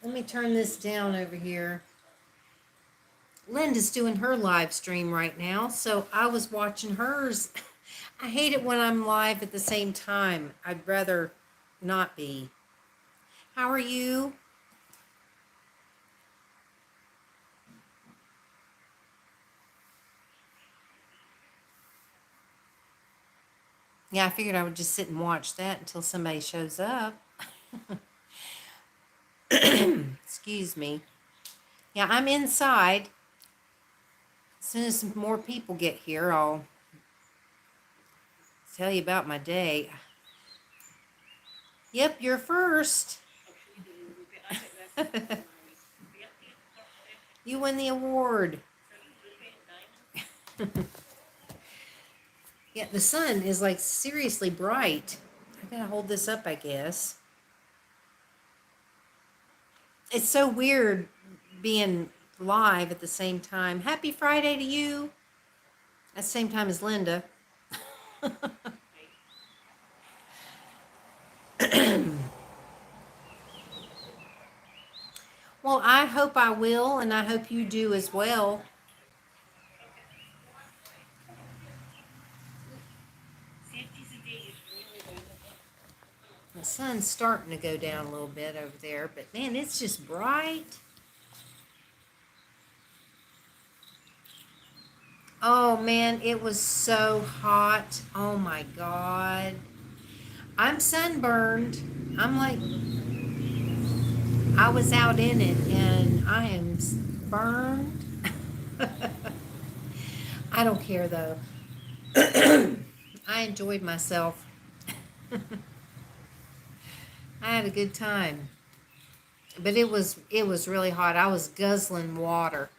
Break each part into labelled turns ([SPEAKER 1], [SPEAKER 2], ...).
[SPEAKER 1] Let me turn this down over here. Linda's doing her live stream right now, so I was watching hers. I hate it when I'm live at the same time. I'd rather not be. How are you? Yeah, I figured I would just sit and watch that until somebody shows up. Excuse me. Yeah, I'm inside. As soon as more people get here, I'll tell you about my day. Yep, you're first. You win the award. Yeah, the sun is like seriously bright. I gotta hold this up, I guess. It's so weird being live at the same time. Happy Friday to you. At the same time as Linda. Well, I hope I will, and I hope you do as well. The sun's starting to go down a little bit over there, but man, it's just bright. Oh man, it was so hot. Oh my God. I'm sunburned. I'm like, I was out in it and I am burned. I don't care though. I enjoyed myself. I had a good time. But it was really hot. I was guzzling water.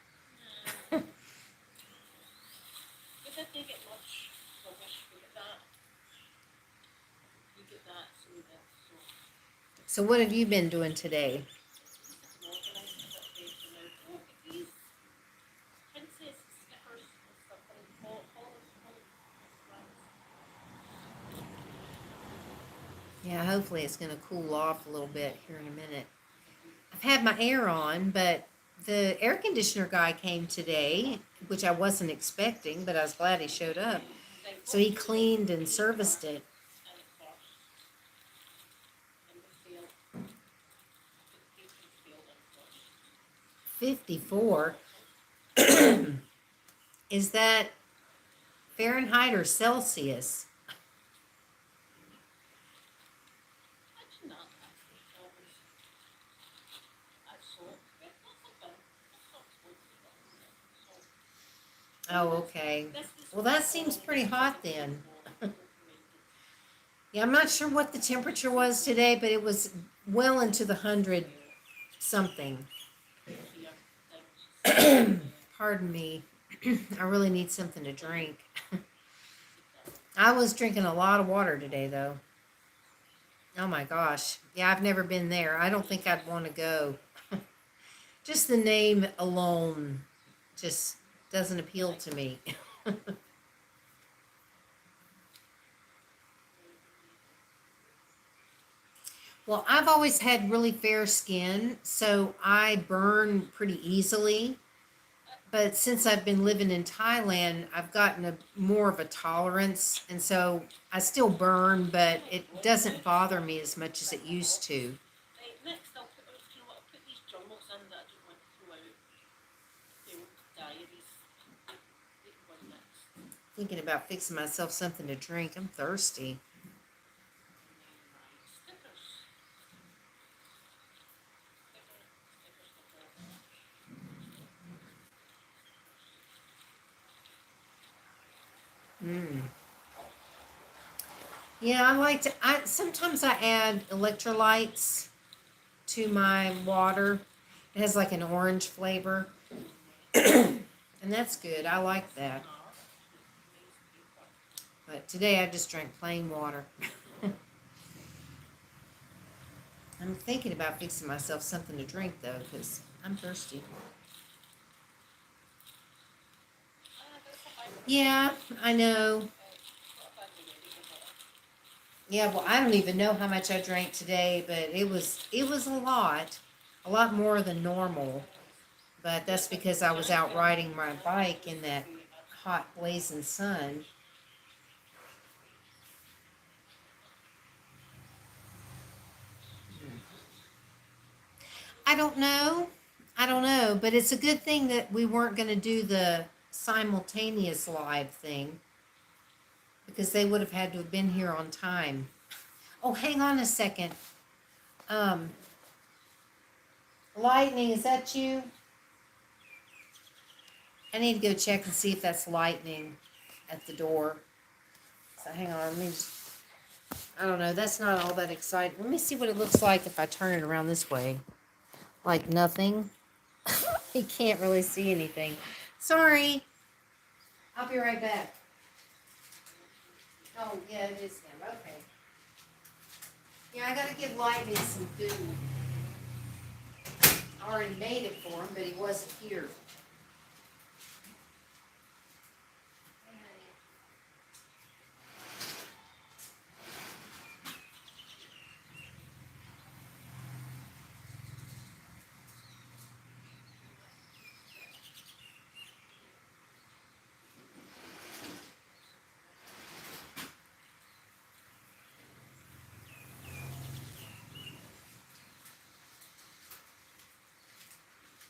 [SPEAKER 1] So what have you been doing today? Yeah, hopefully it's going to cool off a little bit here in a minute. I've had my air on, but the air conditioner guy came today, which I wasn't expecting, but I was glad he showed up. So he cleaned and serviced it. 54. Is that Fahrenheit or Celsius? Oh, okay. Well, that seems pretty hot then. Yeah, I'm not sure what the temperature was today, but it was well into the 100 something. Pardon me. I really need something to drink. I was drinking a lot of water today, though. Oh my gosh. Yeah, I've never been there. I don't think I'd want to go. Just the name alone just doesn't appeal to me. Well, I've always had really fair skin, so I burn pretty easily. But since I've been living in Thailand, I've gotten more of a tolerance, and so I still burn, but it doesn't bother me as much as it used to. Thinking about fixing myself something to drink. I'm thirsty. Mm. Yeah, I like to. I sometimes I add electrolytes to my water. It has like an orange flavor, and that's good. I like that. But today I just drank plain water. I'm thinking about fixing myself something to drink though, because I'm thirsty. Yeah, I know. Yeah, well, I don't even know how much I drank today, but it was a lot. a lot more than normal, but that's because I was out riding my bike in that hot blazing sun. I don't know. I don't know, but it's a good thing that we weren't going to do the simultaneous live thing because they would have had to have been here on time. Oh, hang on a second. Um, Lightning, is that you? I need to go check and see if that's Lightning at the door. So hang on, let me just, I don't know, that's not all that exciting. Let me see what it looks like if I turn it around this way. Like nothing. You can't really see anything. Sorry. I'll be right back. Oh, yeah, it is him. Okay. Yeah, I gotta give Lightning some food. I already made it for him, but he wasn't here.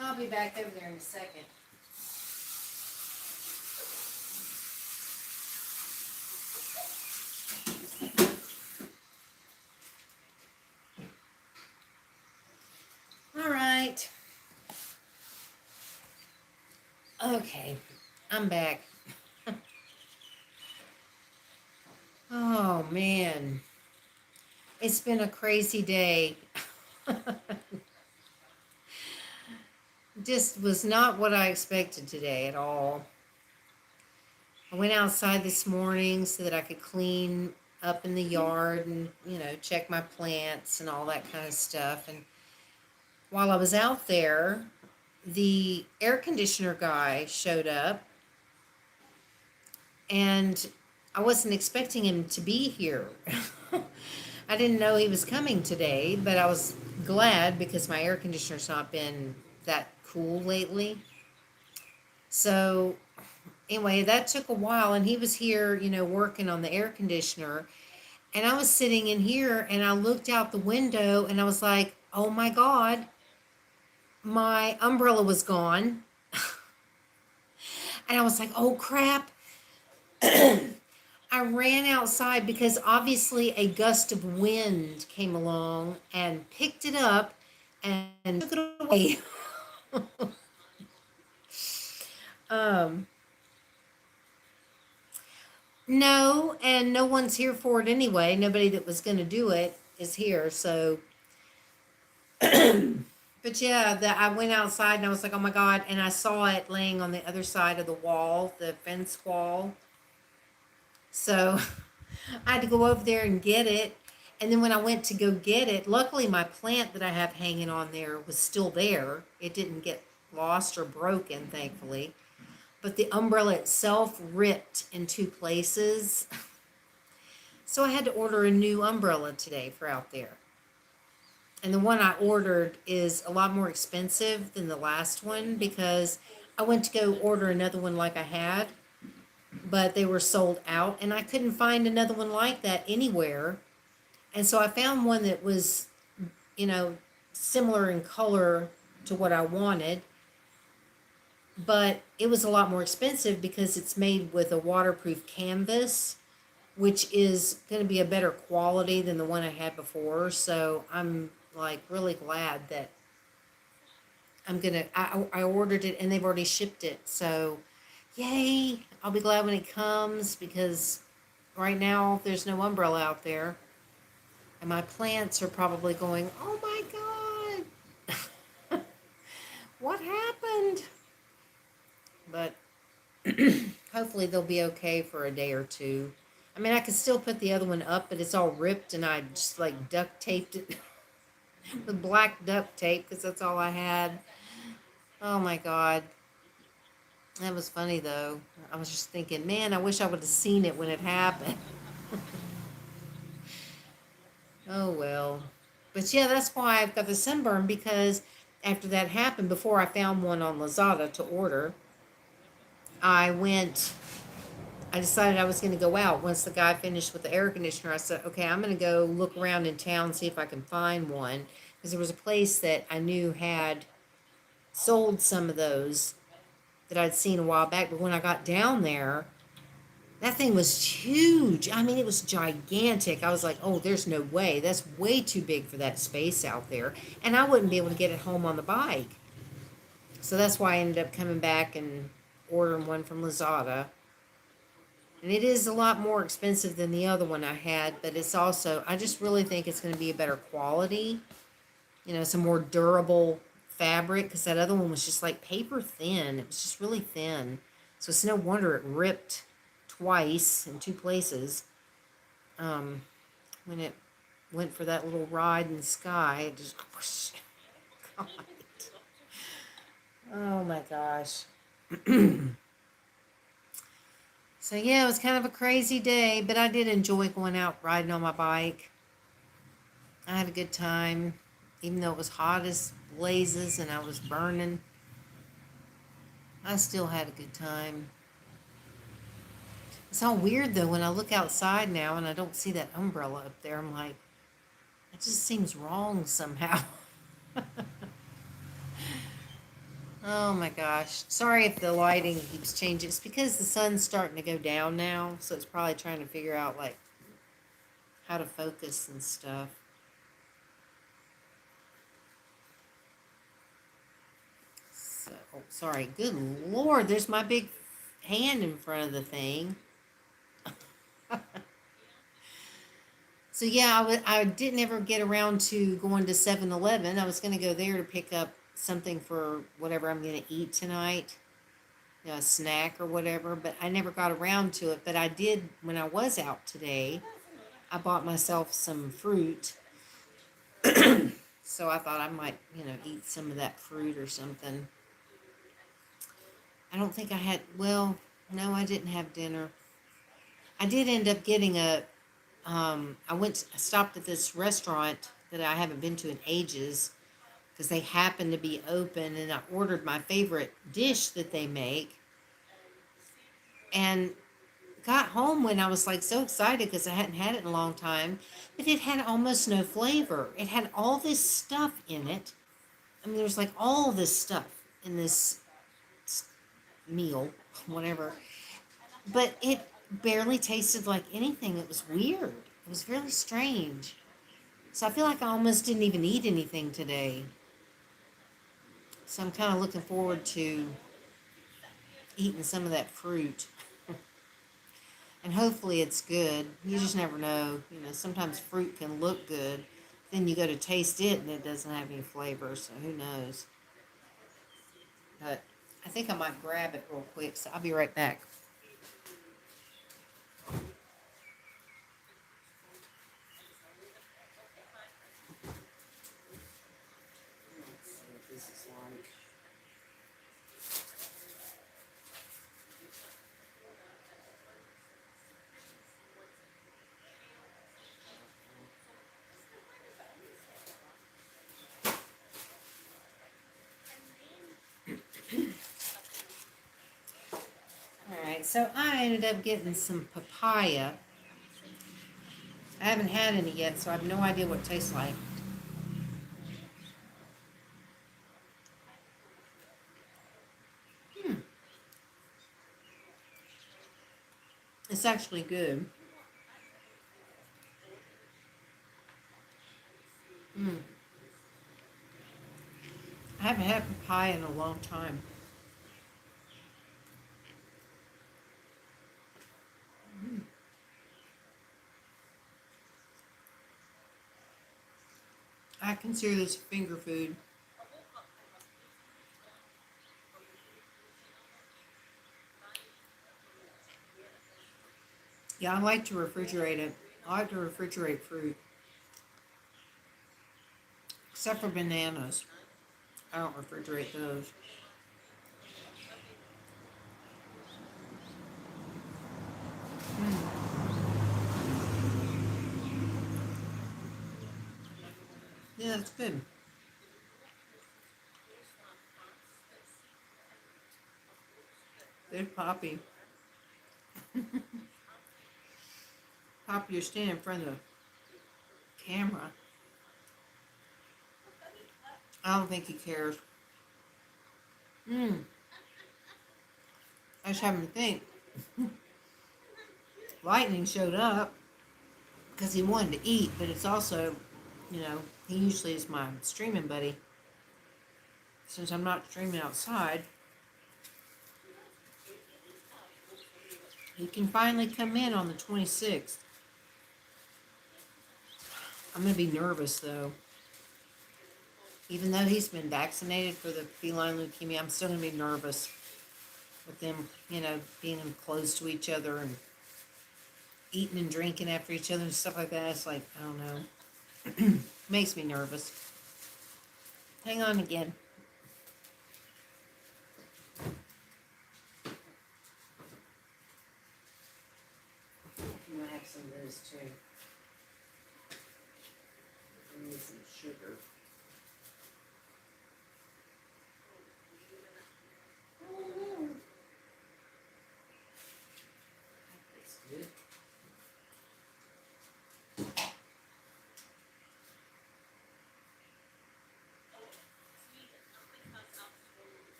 [SPEAKER 1] I'll be back over there in a second. All right. Okay, I'm back. Oh man, it's been a crazy day. Just was not what I expected today at all. I went outside this morning so that I could clean up in the yard and, check my plants and all that kind of stuff. And while I was out there, the air conditioner guy showed up, and I wasn't expecting him to be here. I didn't know he was coming today, but I was glad because my air conditioner's not been that cool lately. So anyway, that took a while, and he was here, working on the air conditioner. And I was sitting in here and I looked out the window and I was like, oh my God, my umbrella was gone. And I was like, oh crap. I ran outside because obviously a gust of wind came along and picked it up and took it away. um, no, and no one's here for it anyway. Nobody that was going to do it is here. So, but yeah, I went outside and I was like, oh my God. And I saw it laying on the other side of the wall, the fence wall. So I had to go over there and get it. And then when I went to go get it, luckily my plant that I have hanging on there was still there. It didn't get lost or broken, thankfully. But the umbrella itself ripped in two places. So I had to order a new umbrella today for out there. And the one I ordered is a lot more expensive than the last one because I went to go order another one like I had, but they were sold out and I couldn't find another one like that anywhere. And so I found one that was, you know, similar in color to what I wanted, but it was a lot more expensive because it's made with a waterproof canvas, which is going to be a better quality than the one I had before. So I'm like really glad that I ordered it and they've already shipped it. So yay, I'll be glad when it comes because right now there's no umbrella out there. And my plants are probably going, oh my God, what happened? But hopefully they'll be okay for a day or two. I mean, I could still put the other one up, but it's all ripped and I just like duct taped it with black duct tape because that's all I had. Oh my God. That was funny though. I was just thinking, man, I wish I would have seen it when it happened. Oh well. But yeah, that's why I've got the sunburn, because after that happened, before I found one on Lazada to order, I went, I decided I was going to go out. Once the guy finished with the air conditioner, I said, okay, I'm going to go look around in town, see if I can find one. Because there was a place that I knew had sold some of those that I'd seen a while back. But when I got down there, that thing was huge. I mean, it was gigantic. I was like, oh, there's no way. That's way too big for that space out there. And I wouldn't be able to get it home on the bike. So that's why I ended up coming back and ordering one from Lazada. And it is a lot more expensive than the other one I had, but it's also, I just really think it's going to be a better quality. You know, some more durable fabric, because that other one was just like paper thin. It was just really thin. So it's no wonder it ripped twice in two places. When it went for that little ride in the sky, it just, God. Oh my gosh. So yeah, it was kind of a crazy day, but I did enjoy going out riding on my bike. I had a good time, even though it was hot as blazes and I was burning. I still had a good time. It's all weird though when I look outside now and I don't see that umbrella up there. I'm like, it just seems wrong somehow. Oh my gosh. Sorry if the lighting keeps changing. It's because the sun's starting to go down now, so it's probably trying to figure out like how to focus and stuff. So, oh, sorry. Good Lord, there's my big hand in front of the thing. So yeah, I didn't ever get around to going to 7-Eleven. I was going to go there to pick up something for whatever I'm going to eat tonight, you know, a snack or whatever, but I never got around to it. But I did when I was out today. I bought myself some fruit. So I thought I might, you know, eat some of that fruit or something. I don't think I had, well, no, I didn't have dinner. I did end up getting I stopped at this restaurant that I haven't been to in ages because they happened to be open, and I ordered my favorite dish that they make, and got home when I was like so excited because I hadn't had it in a long time, but it had almost no flavor. It had all this stuff in it. I mean, there's like all this stuff in this meal, whatever, but it barely tasted like anything. It was weird. It was really strange. So I feel like I almost didn't even eat anything today. So I'm kind of looking forward to eating some of that fruit. And hopefully it's good. You just never know. You know, sometimes fruit can look good. Then you go to taste it and it doesn't have any flavor. So who knows. But I think I might grab it real quick. So I'll be right back. Alright, so I ended up getting some papaya. I haven't had any yet, so I have no idea what it tastes like. It's actually good. I haven't had papaya in a long time. I consider this finger food. Yeah, I like to refrigerate it. I like to refrigerate fruit. Except for bananas. I don't refrigerate those. Yeah, that's good. There's Poppy. Poppy, you're standing in front of the camera. I don't think he cares. I just having to think. Lightning showed up because he wanted to eat, but it's also, he usually is my streaming buddy. Since I'm not streaming outside, he can finally come in on the 26th. I'm going to be nervous, though. Even though he's been vaccinated for the feline leukemia, I'm still going to be nervous with them, being close to each other and eating and drinking after each other and stuff like that. It's like, I don't know. Makes me nervous. Hang on again. I'm going to have some of those too. I need some sugar. That's good.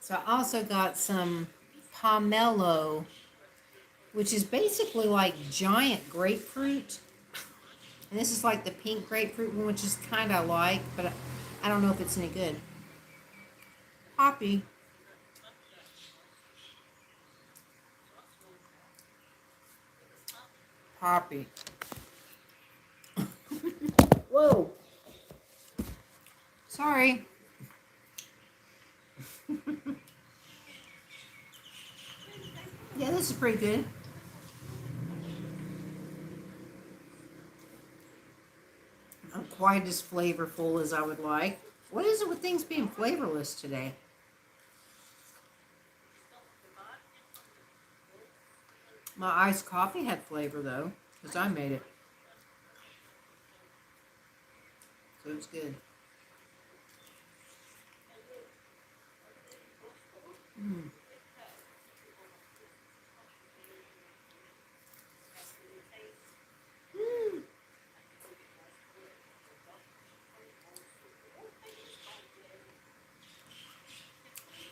[SPEAKER 1] So I also got some pomelo, which is basically like giant grapefruit. And this is like the pink grapefruit one, which is kind of like, but I don't know if it's any good. Poppy. Poppy. Whoa. Sorry. Yeah, this is pretty good. Not quite as flavorful as I would like. What is it with things being flavorless today? My iced coffee had flavor though, because I made it. So it's good. Mm. Mm.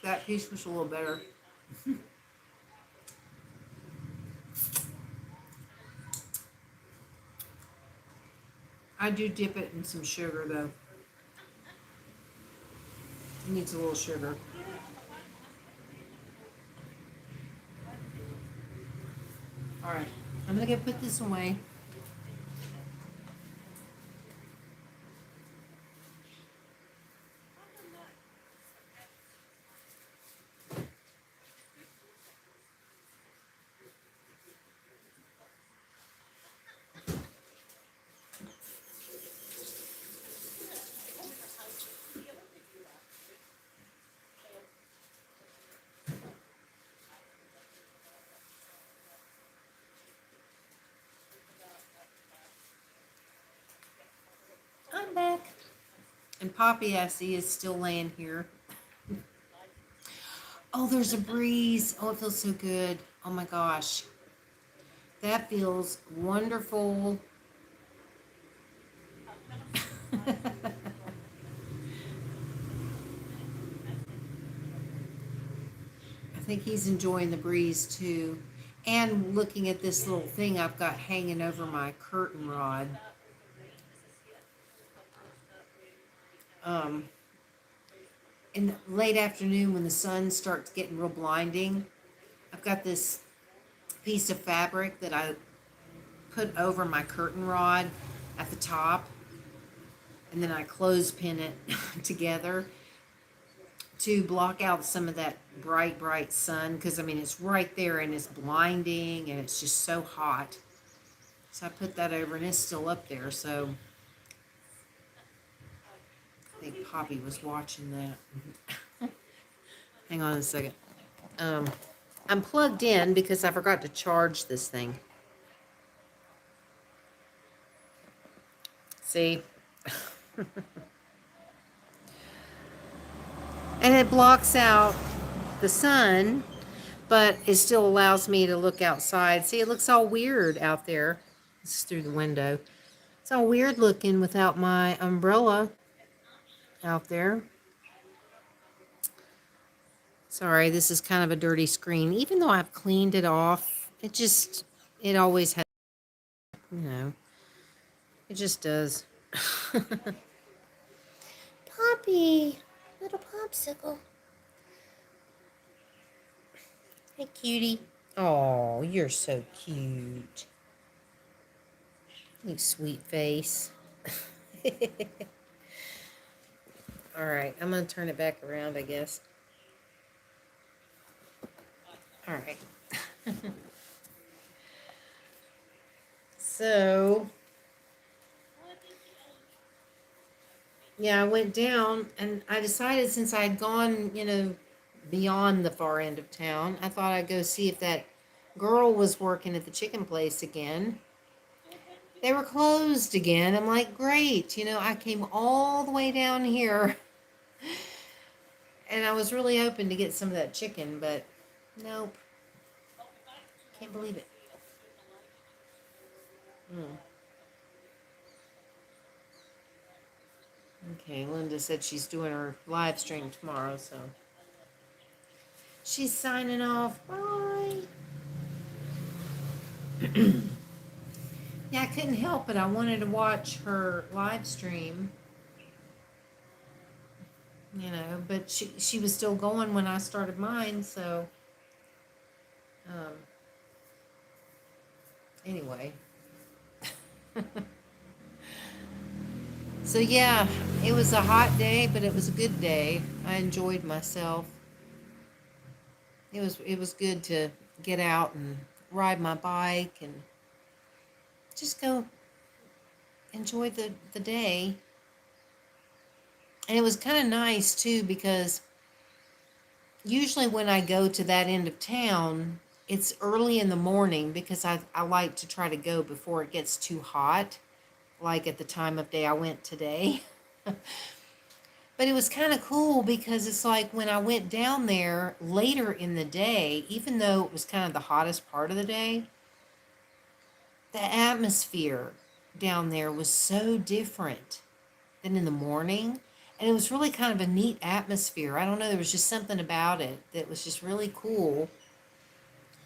[SPEAKER 1] That piece was a little better. I do dip it in some sugar though. It needs a little sugar. Alright, I'm gonna go put this away. I'm back. And Poppy, I see, is still laying here. Oh, there's a breeze. Oh, it feels so good. Oh my gosh. That feels wonderful. I think he's enjoying the breeze too. And looking at this little thing I've got hanging over my curtain rod. In the late afternoon when the sun starts getting real blinding, I've got this piece of fabric that I put over my curtain rod at the top, and then I clothespin it together to block out some of that bright sun, because I mean it's right there and it's blinding and it's just so hot. So I put that over and it's still up there. So I think Poppy was watching that. Hang on a second. Um, I'm plugged in because I forgot to charge this thing. See? And it blocks out the sun, but it still allows me to look outside. See, it looks all weird out there. This is through the window. It's all weird looking without my umbrella out there. Sorry, this is kind of a dirty screen. Even though I've cleaned it off, it always has, you know, it just does. Poppy, little popsicle. Hey, cutie. Oh, you're so cute. You sweet face. All right, I'm going to turn it back around, I guess. All right. So, yeah, I went down and I decided since I had gone, beyond the far end of town, I thought I'd go see if that girl was working at the chicken place again. They were closed again. I'm like, great. I came all the way down here and I was really hoping to get some of that chicken, but nope. Can't believe it. Mm. Okay, Linda said she's doing her live stream tomorrow, so she's signing off. Bye. Yeah, I couldn't help it. I wanted to watch her live stream, but she was still going when I started mine, so um, anyway. So yeah, it was a hot day, but it was a good day. I enjoyed myself. It was good to get out and ride my bike and just go enjoy the day. And it was kind of nice too because usually when I go to that end of town, it's early in the morning because I like to try to go before it gets too hot, like at the time of day I went today. But it was kind of cool because it's like when I went down there later in the day, even though it was kind of the hottest part of the day, the atmosphere down there was so different than in the morning. And it was really kind of a neat atmosphere. I don't know, there was just something about it that was just really cool.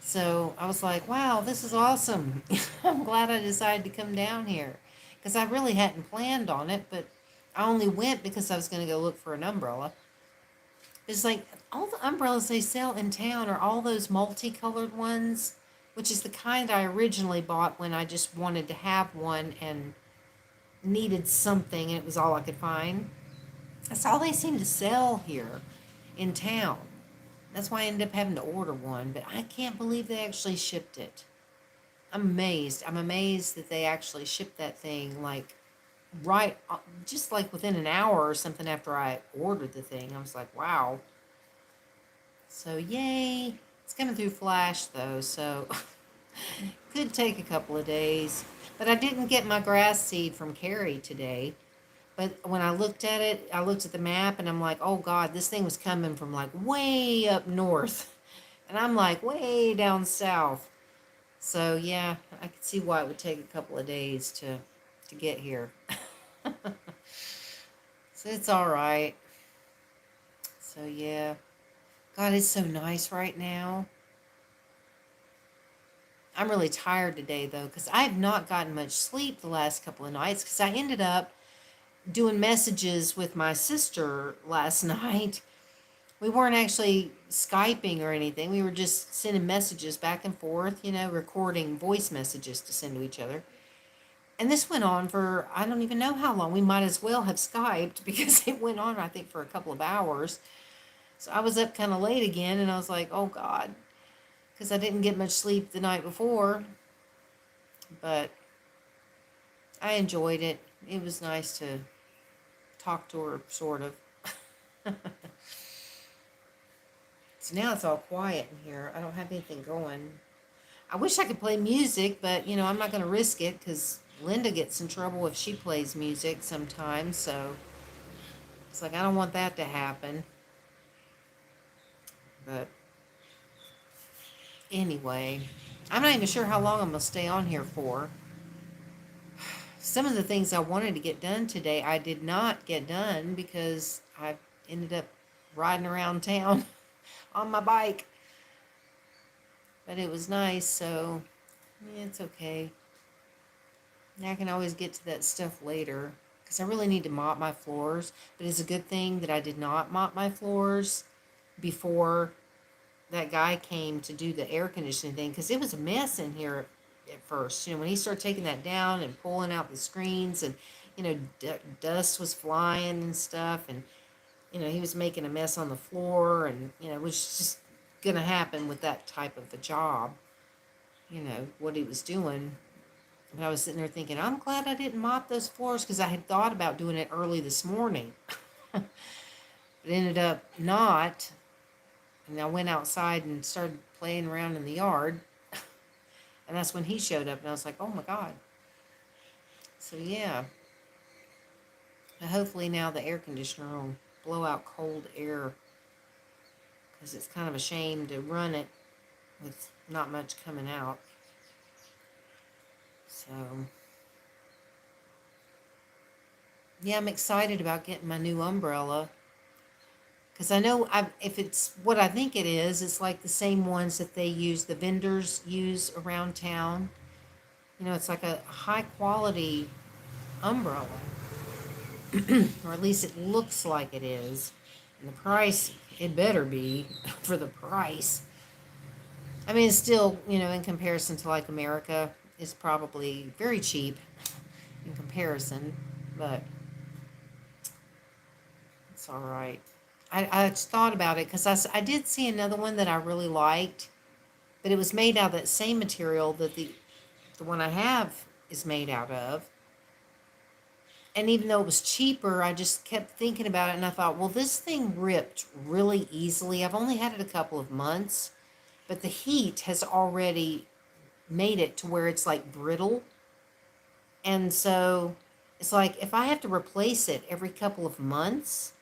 [SPEAKER 1] So I was like, wow, this is awesome. I'm glad I decided to come down here because I really hadn't planned on it, but I only went because I was going to go look for an umbrella. It's like all the umbrellas they sell in town are all those multicolored ones, which is the kind I originally bought when I just wanted to have one and needed something and it was all I could find. That's all they seem to sell here in town. That's why I ended up having to order one, but I can't believe they actually shipped it. I'm amazed. I'm amazed that they actually shipped that thing like right, just like within an hour or something after I ordered the thing. I was like, wow. So, yay. It's coming through Flash though, so could take a couple of days. But I didn't get my grass seed from Carrie today. But when I looked at it, I looked at the map and I'm like, oh God, this thing was coming from like way up north. And I'm like way down south. So yeah, I could see why it would take a couple of days to get here. So it's all right. So yeah. God, it's so nice right now. I'm really tired today though, because I have not gotten much sleep the last couple of nights because I ended up doing messages with my sister last night. We weren't actually Skyping or anything. We were just sending messages back and forth, recording voice messages to send to each other. And this went on for, I don't even know how long. We might as well have Skyped because it went on, I think, for a couple of hours. So I was up kind of late again and I was like, oh God, because I didn't get much sleep the night before. But I enjoyed it. It was nice to talk to her, sort of. So now it's all quiet in here. I don't have anything going. I wish I could play music, but I'm not going to risk it because Linda gets in trouble if she plays music sometimes. So it's like I don't want that to happen. But anyway, I'm not even sure how long I'm going to stay on here for. Some of the things I wanted to get done today, I did not get done because I ended up riding around town on my bike. But it was nice, so yeah, it's okay. I can always get to that stuff later because I really need to mop my floors. But it's a good thing that I did not mop my floors before that guy came to do the air conditioning thing because it was a mess in here at first. When he started taking that down and pulling out the screens and, dust was flying and stuff. And, he was making a mess on the floor and, it was just going to happen with that type of a job, what he was doing. And I was sitting there thinking, I'm glad I didn't mop those floors because I had thought about doing it early this morning. But it ended up not. And I went outside and started playing around in the yard. And that's when he showed up. And I was like, oh my God. So yeah. But hopefully now the air conditioner will blow out cold air. Because it's kind of a shame to run it with not much coming out. So yeah, I'm excited about getting my new umbrella. Because I know if it's what I think it is, it's like the same ones that the vendors use around town. It's like a high quality umbrella. Or at least it looks like it is. And the price, it better be for the price. I mean, it's still, in comparison to like America, it's probably very cheap in comparison. But it's all right. I just thought about it because I did see another one that I really liked, but it was made out of that same material that the one I have is made out of. And even though it was cheaper, I just kept thinking about it and I thought, well, this thing ripped really easily. I've only had it a couple of months, but the heat has already made it to where it's like brittle. And so it's like if I have to replace it every couple of months,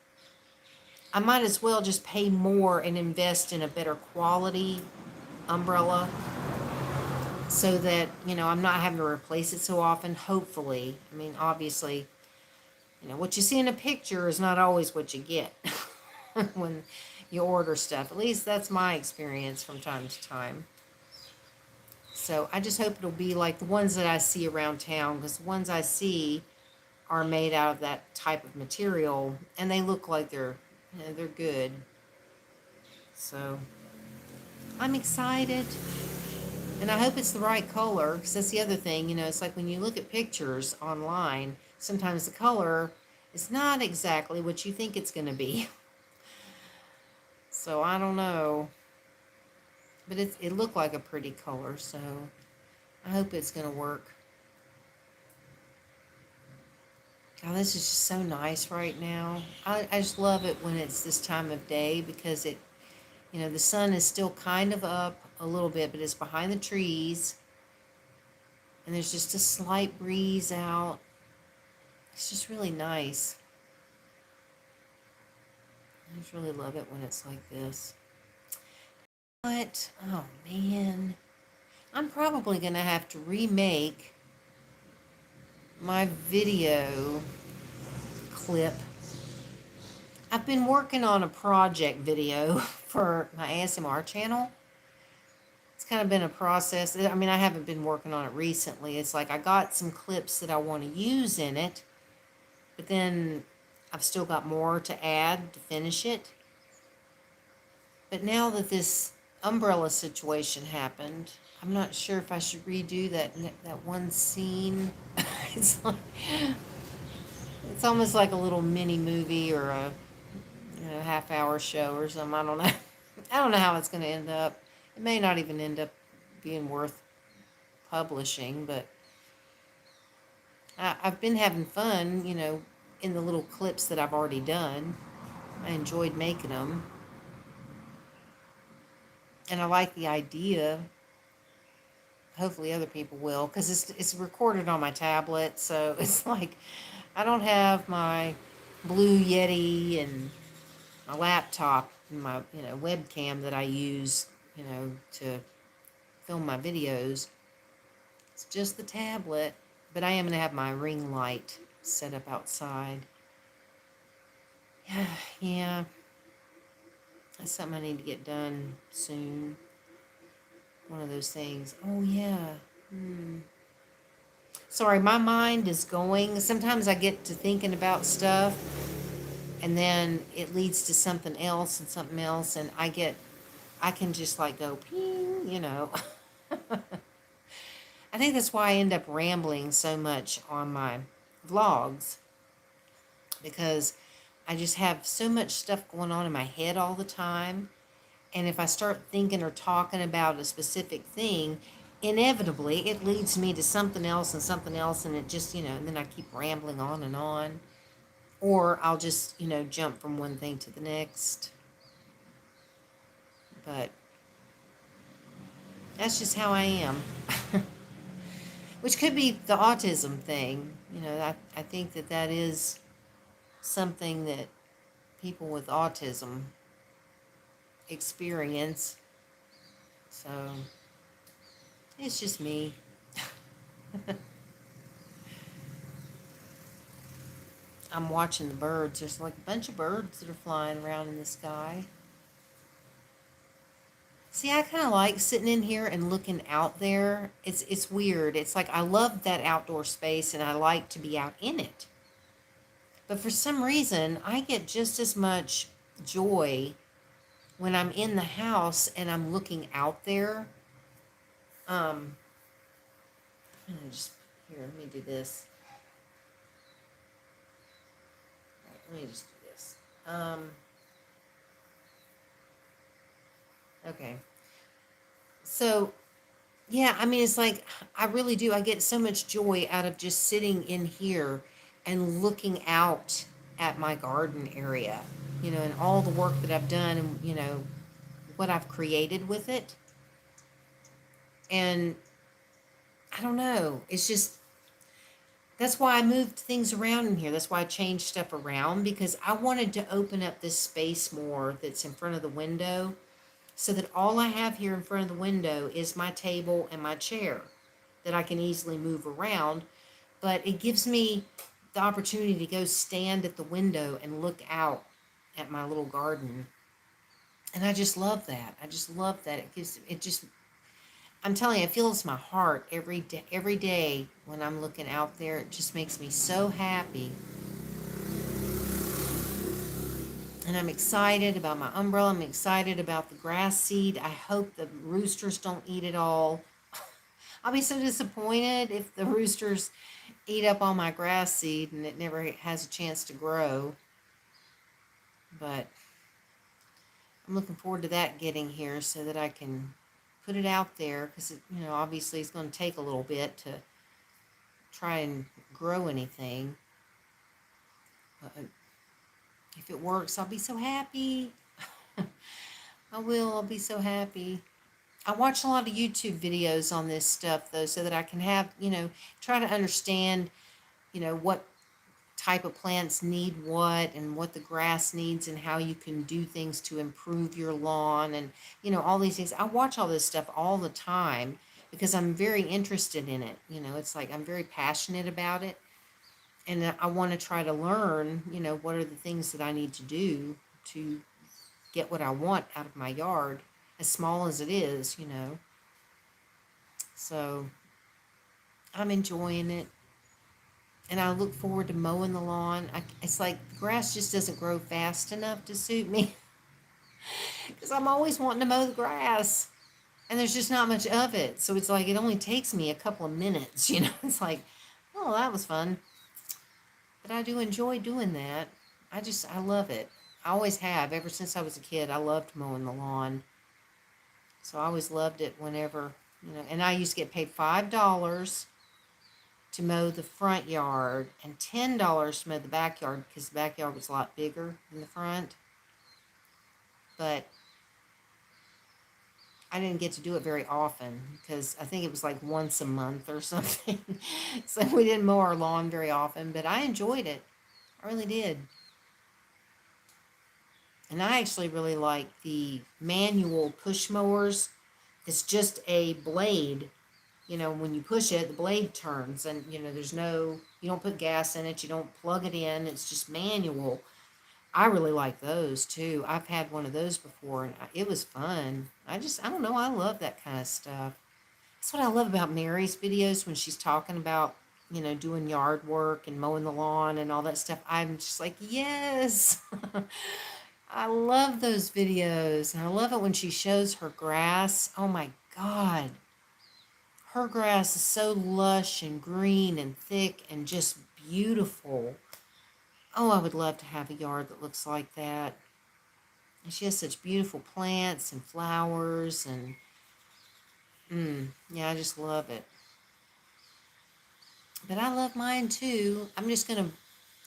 [SPEAKER 1] I might as well just pay more and invest in a better quality umbrella so that, I'm not having to replace it so often, hopefully. I mean, obviously, what you see in a picture is not always what you get when you order stuff. At least that's my experience from time to time. So I just hope it'll be like the ones that I see around town, because the ones I see are made out of that type of material, and they look like they're good. So I'm excited. And I hope it's the right color, because that's the other thing, it's like when you look at pictures online, sometimes the color is not exactly what you think it's going to be. So I don't know. But it looked like a pretty color, so I hope it's going to work. God, this is just so nice right now. I just love it when it's this time of day because the sun is still kind of up a little bit, but it's behind the trees. And there's just a slight breeze out. It's just really nice. I just really love it when it's like this. But, oh man, I'm probably going to have to remake my video clip. I've been working on a project video for my ASMR channel. It's kind of been a process. I mean, I haven't been working on it recently. It's like I got some clips that I want to use in it, but then I've still got more to add to finish it. But now that this umbrella situation happened, I'm not sure if I should redo that one scene. It's almost like a little mini movie or a half-hour show or something. I don't know. I don't know how it's going to end up. It may not even end up being worth publishing, but I've been having fun, in the little clips that I've already done. I enjoyed making them. And I like the idea. Hopefully other people will, because it's recorded on my tablet, so it's like I don't have my Blue Yeti and my laptop and my webcam that I use to film my videos. It's just the tablet, but I am going to have my ring light set up outside. Yeah, that's something I need to get done soon. One of those things. Oh yeah. Sorry, my mind is going. Sometimes I get to thinking about stuff and then it leads to something else and something else, and I can just like go ping. I think that's why I end up rambling so much on my vlogs, because I just have so much stuff going on in my head all the time. And if I start thinking or talking about a specific thing, inevitably it leads me to something else and something else, and it just, and then I keep rambling on and on. Or I'll just, jump from one thing to the next. But that's just how I am. Which could be the autism thing. I think that is something that people with autism experience. So it's just me. I'm watching the birds. There's like a bunch of birds that are flying around in the sky. See, I kind of like sitting in here and looking out there. It's weird. It's like I love that outdoor space and I like to be out in it. But for some reason, I get just as much joy when I'm in the house and I'm looking out there. I'm gonna just here. Let me do this. Let me just do this. Okay. So yeah, I mean, it's like I really do. I get so much joy out of just sitting in here and looking out at my garden area, and all the work that I've done and, what I've created with it. And I don't know, it's just, that's why I moved things around in here. That's why I changed stuff around, because I wanted to open up this space more that's in front of the window, so that all I have here in front of the window is my table and my chair that I can easily move around. But it gives me the opportunity to go stand at the window and look out at my little garden. And I just love that. I just love that. I'm telling you, it fills my heart every day when I'm looking out there. It just makes me so happy. And I'm excited about my umbrella. I'm excited about the grass seed. I hope the roosters don't eat it all. I'll be so disappointed if the roosters eat up all my grass seed and it never has a chance to grow. But I'm looking forward to that getting here so that I can put it out there, because obviously it's going to take a little bit to try and grow anything. But if it works, I'll be so happy. I'll be so happy. I watch a lot of YouTube videos on this stuff, though, so that I can have, try to understand, what type of plants need what and what the grass needs and how you can do things to improve your lawn and, all these things. I watch all this stuff all the time because I'm very interested in it. It's like I'm very passionate about it. And I want to try to learn, what are the things that I need to do to get what I want out of my yard, as small as it is. So I'm enjoying it. And I look forward to mowing the lawn. It's like the grass just doesn't grow fast enough to suit me, because I'm always wanting to mow the grass. And there's just not much of it. So it's like it only takes me a couple of minutes. It's like, oh, that was fun. But I do enjoy doing that. I love it. I always have. Ever since I was a kid, I loved mowing the lawn. So I always loved it whenever, and I used to get paid $5 to mow the front yard and $10 to mow the backyard, because the backyard was a lot bigger than the front. But I didn't get to do it very often because I think it was like once a month or something. So we didn't mow our lawn very often, but I enjoyed it. I really did. And I actually really like the manual push mowers. It's just a blade. When you push it, the blade turns, and there's you don't put gas in it, you don't plug it in, it's just manual. I really like those too. I've had one of those before, and it was fun. I don't know, I love that kind of stuff. That's what I love about Mary's videos when she's talking about, doing yard work and mowing the lawn and all that stuff. I'm just like, yes. I love those videos. And I love it when she shows her grass. Oh my God. Her grass is so lush and green and thick and just beautiful. Oh, I would love to have a yard that looks like that. And she has such beautiful plants and flowers and yeah, I just love it. But I love mine too. I'm just gonna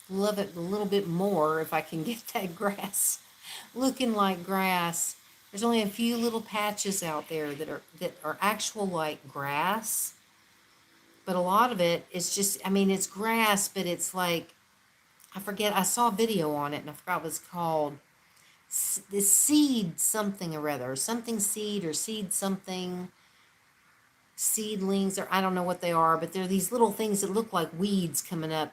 [SPEAKER 1] love it a little bit more if I can get that grass looking like grass. There's only a few little patches out there that are actual like grass, but a lot of it is just, I mean, it's grass, but it's like, I forget, I saw a video on it and I forgot what it's called. The seed something or other, something seed or seed something, seedlings, or I don't know what they are, but they're these little things that look like weeds coming up,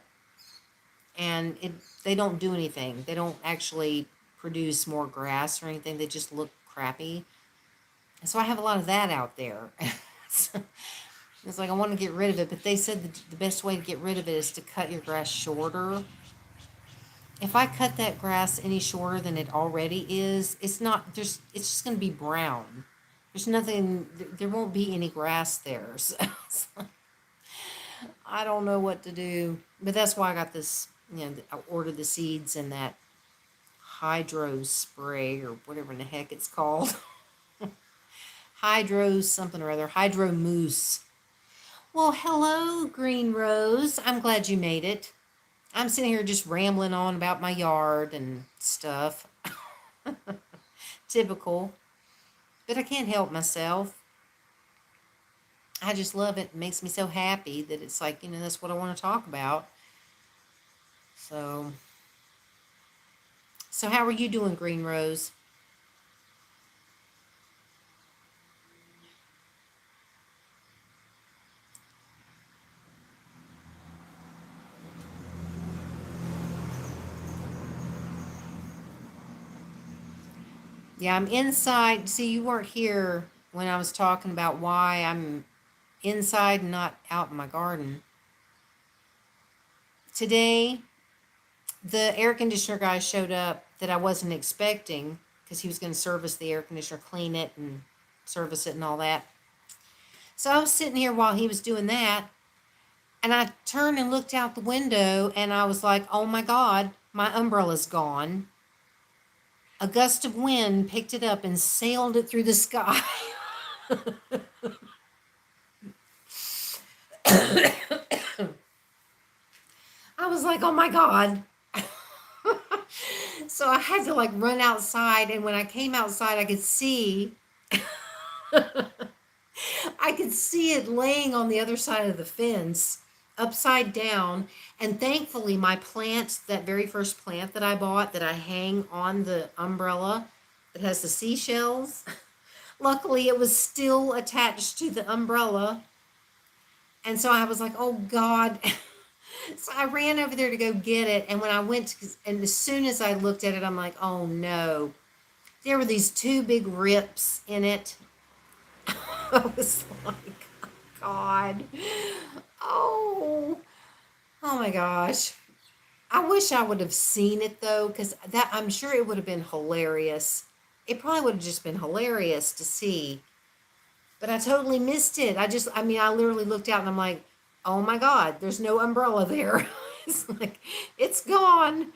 [SPEAKER 1] and they don't do anything. They don't actually produce more grass or anything. They just look crappy. And so I have a lot of that out there. So it's like I want to get rid of it, but they said the best way to get rid of it is to cut your grass shorter. If I cut that grass any shorter than it already is, it's just going to be brown. There's nothing, there won't be any grass there. So I don't know what to do. But that's why I got this, I ordered the seeds in that hydro spray or whatever in the heck it's called. Hydro something or other. Hydro mousse. Well, hello, Green Rose. I'm glad you made it. I'm sitting here just rambling on about my yard and stuff. Typical. But I can't help myself. I just love it. It makes me so happy that it's like, that's what I want to talk about. So how are you doing, Green Rose? Yeah, I'm inside. See, you weren't here when I was talking about why I'm inside and not out in my garden. Today, the air conditioner guy showed up that I wasn't expecting because he was going to service the air conditioner, clean it, and service it and all that. So I was sitting here while he was doing that, and I turned and looked out the window, and I was like, oh my God, my umbrella's gone. A gust of wind picked it up and sailed it through the sky. I was like, oh my God. So I had to like run outside, and when I came outside, I could see it laying on the other side of the fence, upside down. And thankfully, my plant, that very first plant that I bought that I hang on the umbrella that has the seashells, luckily it was still attached to the umbrella. And so I was like, oh God. So I ran over there to go get it. And when I went and as soon as I looked at it, I'm like, oh no. There were these two big rips in it. I was like, oh God. Oh my gosh. I wish I would have seen it though, because I'm sure it would have been hilarious. It probably would have just been hilarious to see. But I totally missed it. I literally looked out and I'm like, oh my God, there's no umbrella there. It's like, it's gone.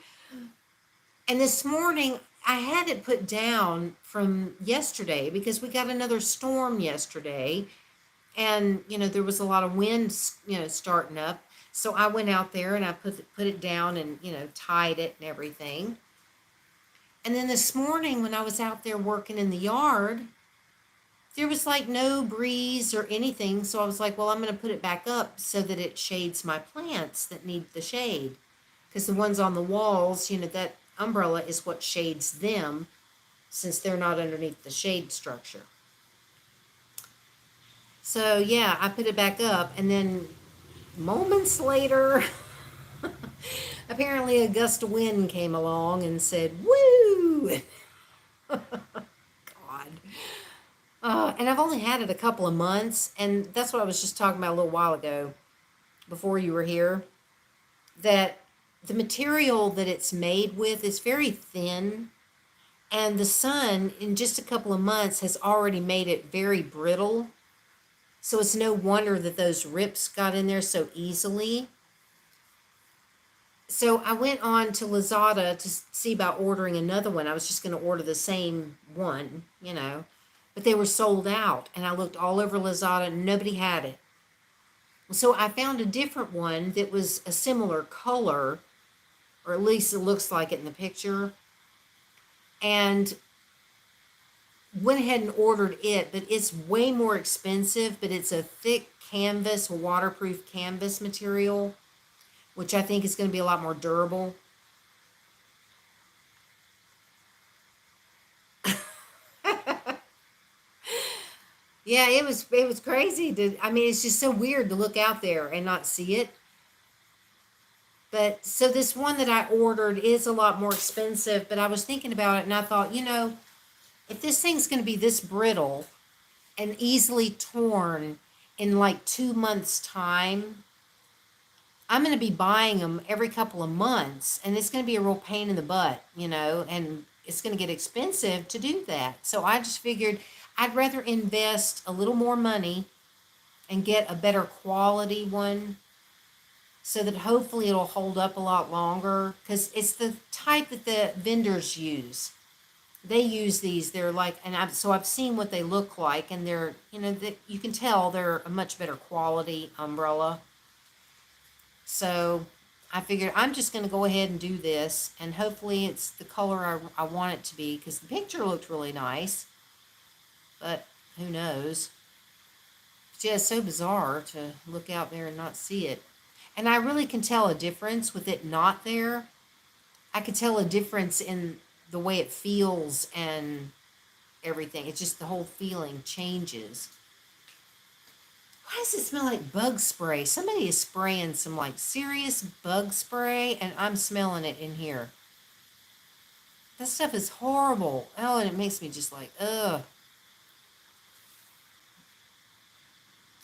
[SPEAKER 1] And this morning, I had it put down from yesterday because we got another storm yesterday. And, there was a lot of wind, starting up. So I went out there and I put it down and, tied it and everything. And then this morning when I was out there working in the yard, there was like no breeze or anything. So I was like, well, I'm going to put it back up so that it shades my plants that need the shade. Because the ones on the walls, that umbrella is what shades them since they're not underneath the shade structure. So yeah, I put it back up, and then moments later, apparently a gust of wind came along and said, "Woo!" God. And I've only had it a couple of months, and that's what I was just talking about a little while ago before you were here. That the material that it's made with is very thin, and the sun in just a couple of months has already made it very brittle. So it's no wonder that those rips got in there so easily. So I went on to Lazada to see about ordering another one. I was just going to order the same one, but they were sold out. And I looked all over Lazada and nobody had it. So I found a different one that was a similar color, or at least it looks like it in the picture. And went ahead and ordered it, but it's way more expensive, but it's a thick canvas, waterproof canvas material, which I think is going to be a lot more durable. Yeah, it was crazy I mean, it's just so weird to look out there and not see it. But so this one that I ordered is a lot more expensive, but I was thinking about it and I thought, if this thing's going to be this brittle and easily torn in like 2 months' time, I'm going to be buying them every couple of months, and it's going to be a real pain in the butt, and it's going to get expensive to do that. So I just figured I'd rather invest a little more money and get a better quality one so that hopefully it'll hold up a lot longer, because it's the type that the vendors use. They use these. They're like, and I've seen what they look like, and they're, that you can tell they're a much better quality umbrella. So I figured I'm just going to go ahead and do this, and hopefully it's the color I want it to be, because the picture looked really nice, but who knows. It's just so bizarre to look out there and not see it. And I really can tell a difference with it not there. I could tell a difference in the way it feels and everything. It's just the whole feeling changes. Why does it smell like bug spray? Somebody is spraying some like serious bug spray, and I'm smelling it in here. That stuff is horrible. Oh, and it makes me just like, ugh.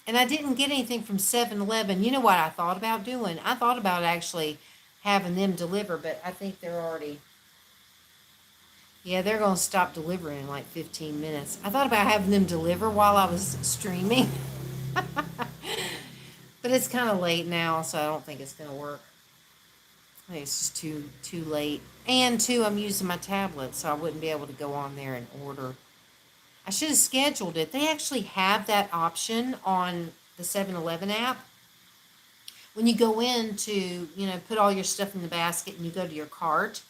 [SPEAKER 1] And I didn't get anything from 7-Eleven. You know what I thought about doing? I thought about actually having them deliver, but I think they're already, yeah, they're going to stop delivering in like 15 minutes. I thought about having them deliver while I was streaming. But it's kind of late now, so I don't think it's going to work. I think it's just too late. And two, I'm using my tablet, so I wouldn't be able to go on there and order. I should have scheduled it. They actually have that option on the 7-Eleven app. When you go in to, put all your stuff in the basket and you go to your cart,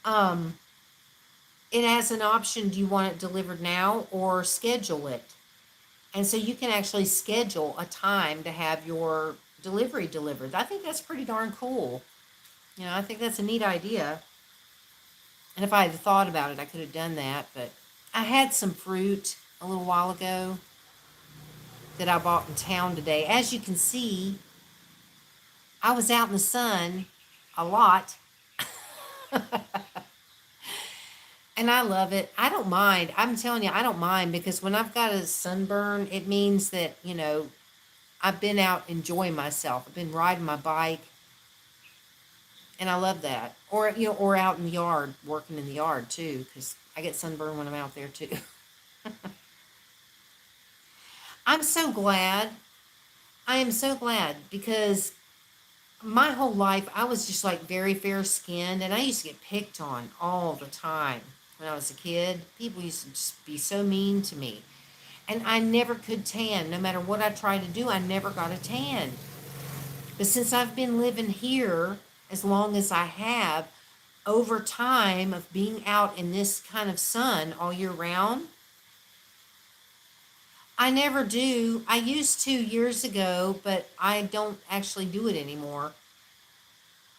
[SPEAKER 1] it has an option, do you want it delivered now or schedule it? And so you can actually schedule a time to have your delivery delivered. I think that's pretty darn cool. I think that's a neat idea. And if I had thought about it, I could have done that. But I had some fruit a little while ago that I bought in town today. As you can see, I was out in the sun a lot. And I love it. I don't mind. I'm telling you, I don't mind, because when I've got a sunburn, it means that, I've been out enjoying myself. I've been riding my bike. And I love that. Or out in the yard, working in the yard too, because I get sunburned when I'm out there too. I'm so glad. I am so glad, because my whole life I was just like very fair skinned, and I used to get picked on all the time when I was a kid. People used to just be so mean to me. And I never could tan. No matter what I tried to do, I never got a tan. But since I've been living here as long as I have, over time of being out in this kind of sun all year round, I never do. I used to years ago, but I don't actually do it anymore.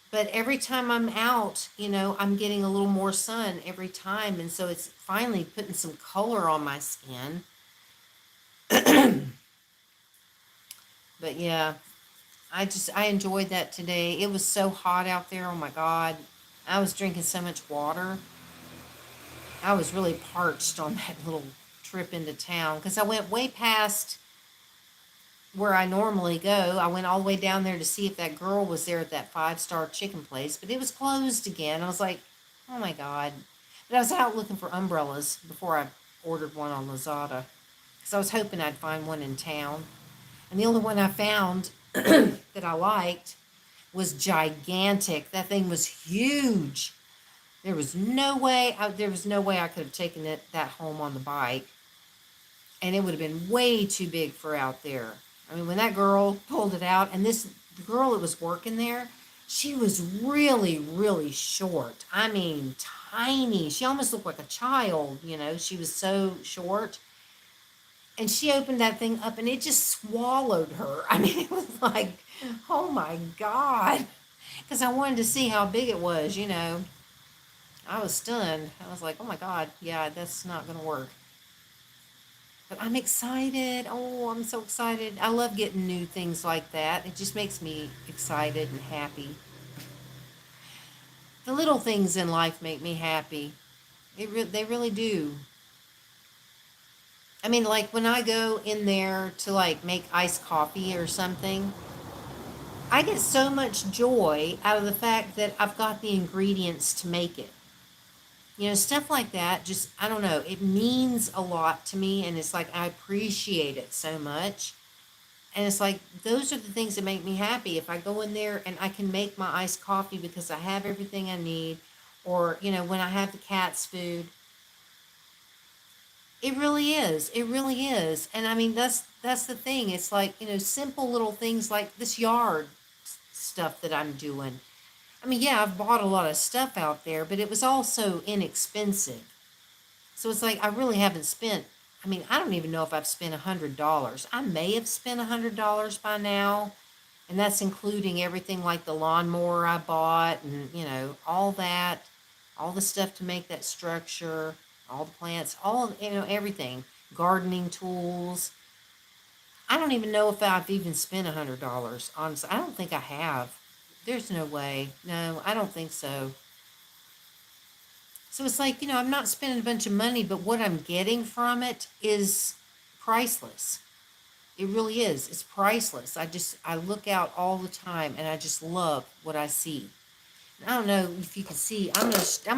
[SPEAKER 1] But every time I'm out, I'm getting a little more sun every time. And so it's finally putting some color on my skin. But yeah, I enjoyed that today. It was so hot out there. Oh my God. I was drinking so much water. I was really parched on that little trip into town because I went way past where I normally go. I went all the way down there to see if that girl was there at that 5-star chicken place, but it was closed again. I was like, oh my God. But I was out looking for umbrellas before I ordered one on Lazada because I was hoping I'd find one in town. And the only one I found that I liked was gigantic. That thing was huge. There was no way I could have taken that home on the bike. And it would have been way too big for out there. I mean, when that girl pulled it out, and the girl that was working there, she was really, really short. I mean, tiny. She almost looked like a child, She was so short. And she opened that thing up and it just swallowed her. I mean, it was like, oh my God. Because I wanted to see how big it was. I was stunned. I was like, oh my God, yeah, that's not going to work. But I'm excited. Oh, I'm so excited. I love getting new things like that. It just makes me excited and happy. The little things in life make me happy. They really do. I mean, like when I go in there to like make iced coffee or something, I get so much joy out of the fact that I've got the ingredients to make it. Stuff like that, just, I don't know, it means a lot to me, and it's like I appreciate it so much. And it's like, those are the things that make me happy. If I go in there and I can make my iced coffee because I have everything I need, or, when I have the cat's food, it really is. It really is. And I mean, that's the thing. It's like, simple little things like this yard stuff that I'm doing. I mean, yeah, I've bought a lot of stuff out there, but it was also inexpensive. So it's like I really haven't spent. I mean, I don't even know if I've spent $100. I may have spent $100 by now, and that's including everything like the lawnmower I bought, and all that, all the stuff to make that structure, all the plants, all everything, gardening tools. I don't even know if I've even spent $100. Honestly, I don't think I have. There's no way. No, I don't think so. So it's like, I'm not spending a bunch of money, but what I'm getting from it is priceless. It really is. It's priceless. I look out all the time and I just love what I see. And I don't know if you can see. I'm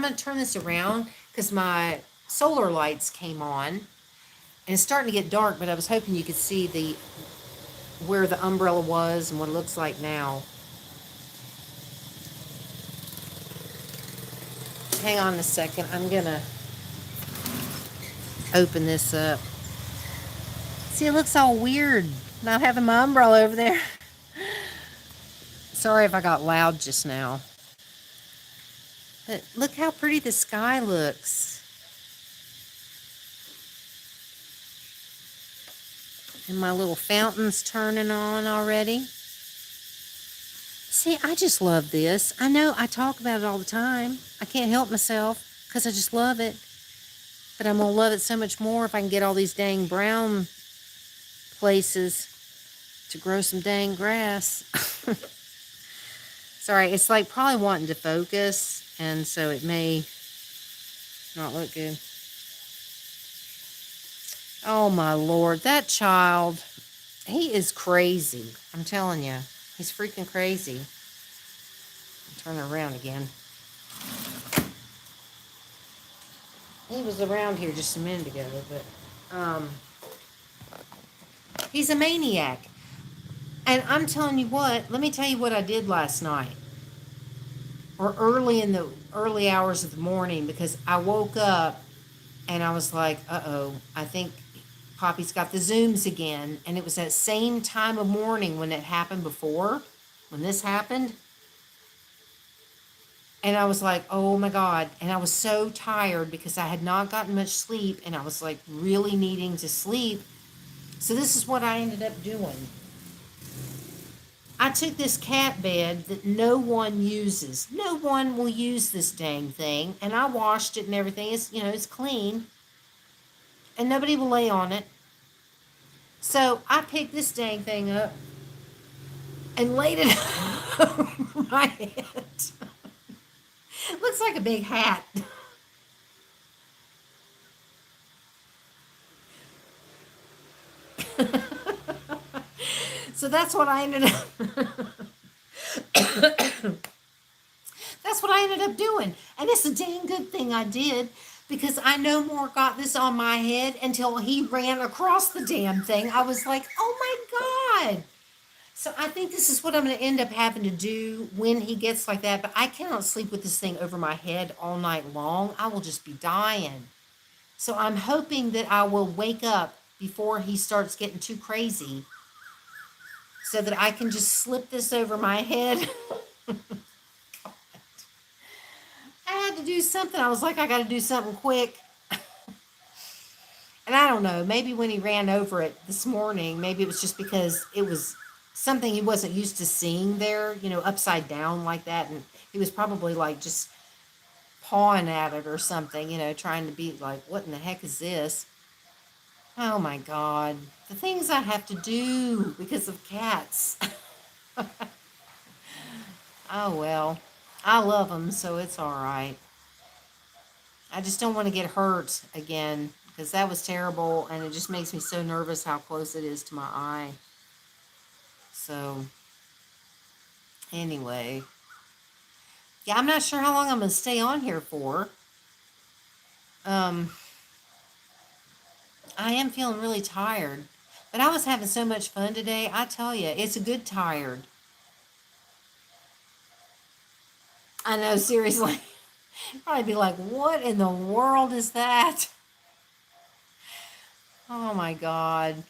[SPEAKER 1] gonna turn this around because my solar lights came on and it's starting to get dark, but I was hoping you could see where the umbrella was and what it looks like now. Hang on a second. I'm gonna open this up. See, it looks all weird not having my umbrella over there. Sorry if I got loud just now. But look how pretty the sky looks. And my little fountain's turning on already. See, I just love this. I know I talk about it all the time. I can't help myself because I just love it. But I'm going to love it so much more if I can get all these dang brown places to grow some dang grass. Sorry, it's like probably wanting to focus, and so it may not look good. Oh my Lord, that child, he is crazy. I'm telling you, he's freaking crazy. Turn it around again. He was around here just a minute ago, but he's a maniac. And I'm telling you what, let me tell you what I did last night. Or early in the early hours of the morning, because I woke up and I was like, uh-oh, I think Poppy's got the Zooms again. And it was that same time of morning when it happened before, when this happened. And I was like, oh my God. And I was so tired because I had not gotten much sleep and I was like really needing to sleep. So this is what I ended up doing. I took this cat bed that no one uses. No one will use this dang thing. And I washed it and everything. It's, it's clean. And nobody will lay on it. So I picked this dang thing up and laid it over my head. Looks like a big hat. So that's what I ended up that's what I ended up doing. And it's a dang good thing I did, because I no more got this on my head until he ran across the damn thing. I was like, oh my God. So I think this is what I'm going to end up having to do when he gets like that. But I cannot sleep with this thing over my head all night long. I will just be dying. So I'm hoping that I will wake up before he starts getting too crazy, so that I can just slip this over my head. I had to do something. I was like, I got to do something quick. And I don't know, maybe when he ran over it this morning, maybe it was just because it was something he wasn't used to seeing there, upside down like that. And he was probably like just pawing at it or something, trying to be like, what in the heck is this? Oh my God. The things I have to do because of cats. Oh well. I love them, so it's all right. I just don't want to get hurt again, because that was terrible, and it just makes me so nervous how close it is to my eye. So, anyway. Yeah, I'm not sure how long I'm going to stay on here for. Um, I am feeling really tired. But I was having so much fun today. I tell you, it's a good tired. I know, seriously. Probably be like, what in the world is that? Oh my God.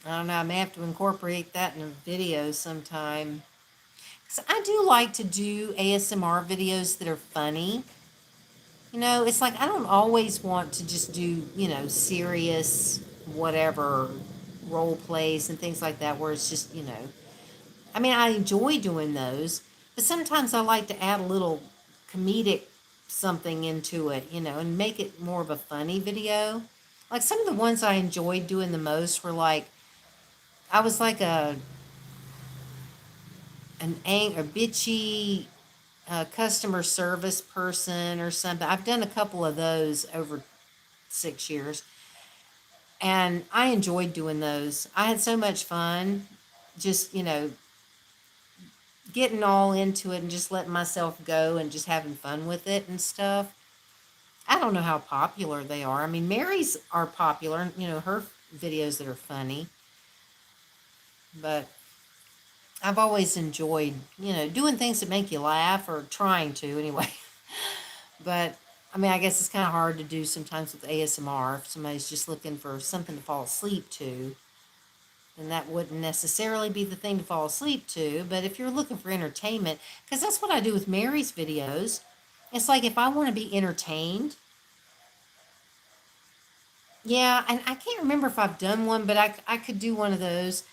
[SPEAKER 1] I don't know. I may have to incorporate that in a video sometime. So I do like to do ASMR videos that are funny. It's like I don't always want to just do, serious whatever role plays and things like that where it's just, I mean, I enjoy doing those, but sometimes I like to add a little comedic something into it, and make it more of a funny video. Like some of the ones I enjoyed doing the most were like, I was like a bitchy customer service person or something. I've done a couple of those over 6 years, and I enjoyed doing those. I had so much fun, just getting all into it and just letting myself go and just having fun with it and stuff. I don't know how popular they are. I mean, Mary's are popular, her videos that are funny, but I've always enjoyed, doing things that make you laugh, or trying to anyway. But I mean, I guess it's kind of hard to do sometimes with ASMR. If somebody's just looking for something to fall asleep to, then that wouldn't necessarily be the thing to fall asleep to. But if you're looking for entertainment, because that's what I do with Mary's videos, it's like if I want to be entertained, yeah, and I can't remember if I've done one, but I could do one of those.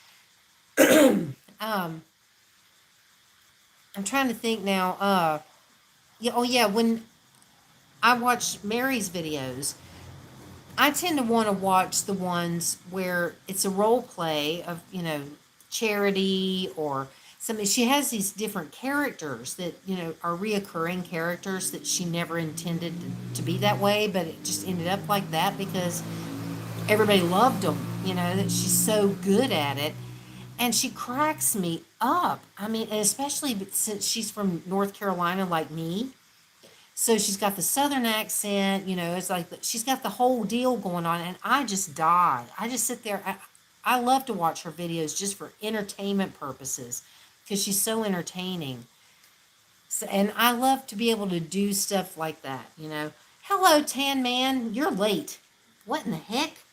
[SPEAKER 1] um, I'm trying to think now. Yeah, oh yeah, when I watch Mary's videos, I tend to want to watch the ones where it's a role play of, Charity or something. She has these different characters that, are reoccurring characters that she never intended to be that way, but it just ended up like that because everybody loved them, that she's so good at it. And she cracks me up. I mean, and especially since she's from North Carolina like me. So she's got the southern accent, it's like she's got the whole deal going on, and I just die. I just sit there. I love to watch her videos just for entertainment purposes because she's so entertaining. So, and I love to be able to do stuff like that. Hello, Tan Man, you're late. What in the heck?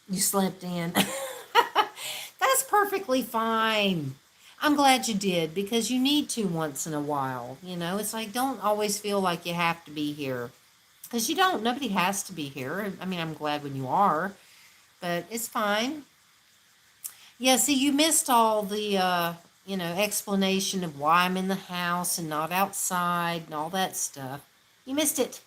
[SPEAKER 1] You slept in. That's perfectly fine. I'm glad you did, because you need to once in a while. It's like, don't always feel like you have to be here, because you don't. Nobody has to be here. I mean, I'm glad when you are, but it's fine. Yeah, see, you missed all the, explanation of why I'm in the house and not outside and all that stuff. You missed it.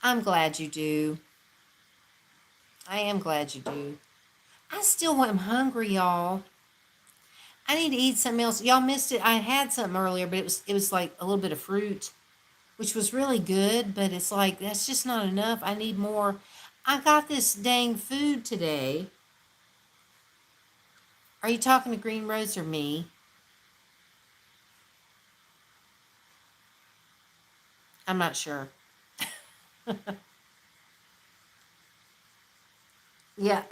[SPEAKER 1] I'm glad you do. I am glad you do. I still am hungry, y'all. I need to eat something else. Y'all missed it. I had something earlier, but it was like a little bit of fruit, which was really good, but it's like that's just not enough. I need more. I got this dang food today. Are you talking to Green Rose or me? I'm not sure. Yeah.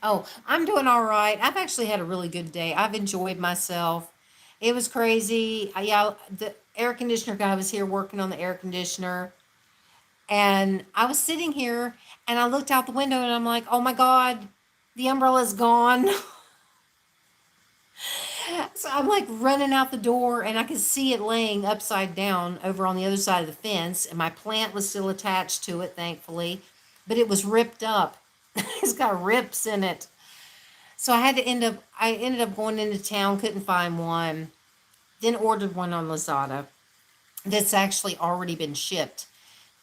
[SPEAKER 1] Oh, I'm doing all right. I've actually had a really good day. I've enjoyed myself. It was crazy. Yeah, the air conditioner guy was here working on the air conditioner, and I was sitting here and I looked out the window and I'm like, "Oh my God, the umbrella's gone." So I'm like running out the door and I could see it laying upside down over on the other side of the fence, and my plant was still attached to it, thankfully, but it was ripped up. It's got rips in it. So I ended up going into town, couldn't find one, then ordered one on Lazada that's actually already been shipped,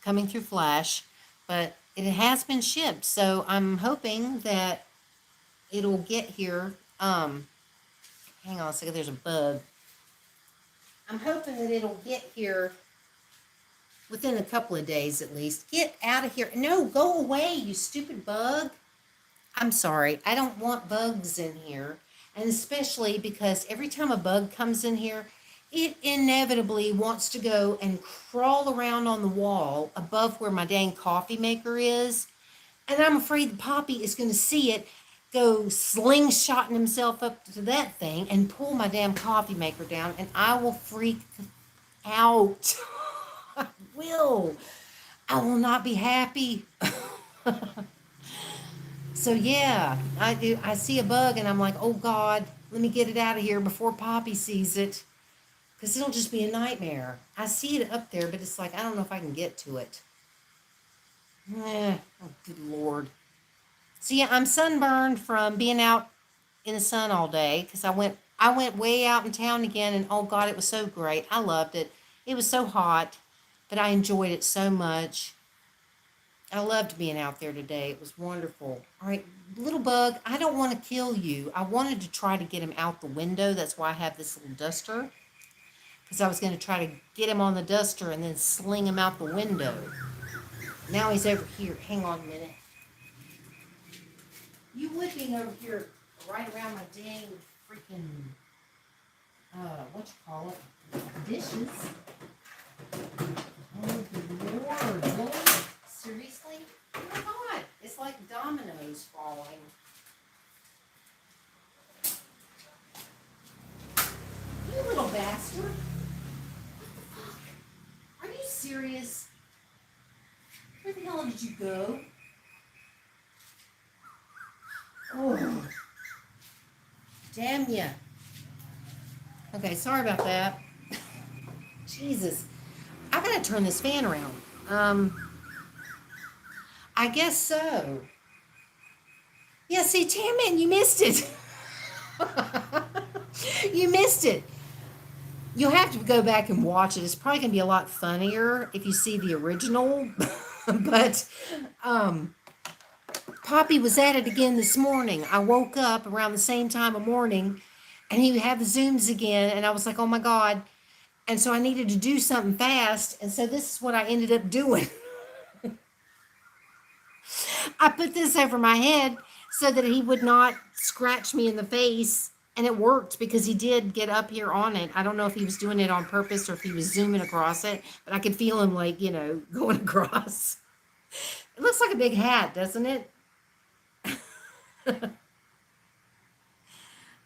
[SPEAKER 1] coming through Flash, but it has been shipped. So I'm hoping that it'll get here. Hang on a second, there's a bug. I'm hoping that it'll get here within a couple of days at least. Get out of here. No, go away, you stupid bug. I'm sorry. I don't want bugs in here. And especially because every time a bug comes in here, it inevitably wants to go and crawl around on the wall above where my dang coffee maker is. And I'm afraid Poppy is going to see it, go slingshotting himself up to that thing and pull my damn coffee maker down, and I will freak out. I will. I will not be happy. So yeah, I see a bug and I'm like, oh God, let me get it out of here before Poppy sees it, because it'll just be a nightmare. I see it up there, but it's like I don't know if I can get to it. Oh good Lord. So yeah, I'm sunburned from being out in the sun all day because I went way out in town again, and oh God, it was so great. I loved it. It was so hot, but I enjoyed it so much. I loved being out there today. It was wonderful. All right, little bug, I don't want to kill you. I wanted to try to get him out the window. That's why I have this little duster, because I was going to try to get him on the duster and then sling him out the window. Now he's over here. Hang on a minute. You would be over here right around my dang freaking, what you call it, dishes. Oh, good Lord, really? Seriously? Oh my God, it's like dominoes falling. You little bastard. What the fuck? Are you serious? Where the hell did you go? Oh, damn ya. Okay, sorry about that. Jesus. I gotta turn this fan around. I guess so. Yeah, see, damn it, you missed it. You missed it. You'll have to go back and watch it. It's probably gonna be a lot funnier if you see the original. But Poppy was at it again this morning. I woke up around the same time of morning and he had the Zooms again, and I was like, oh my God. And so I needed to do something fast. And so this is what I ended up doing. I put this over my head so that he would not scratch me in the face. And it worked because he did get up here on it. I don't know if he was doing it on purpose or if he was zooming across it, but I could feel him like, going across. It looks like a big hat, doesn't it?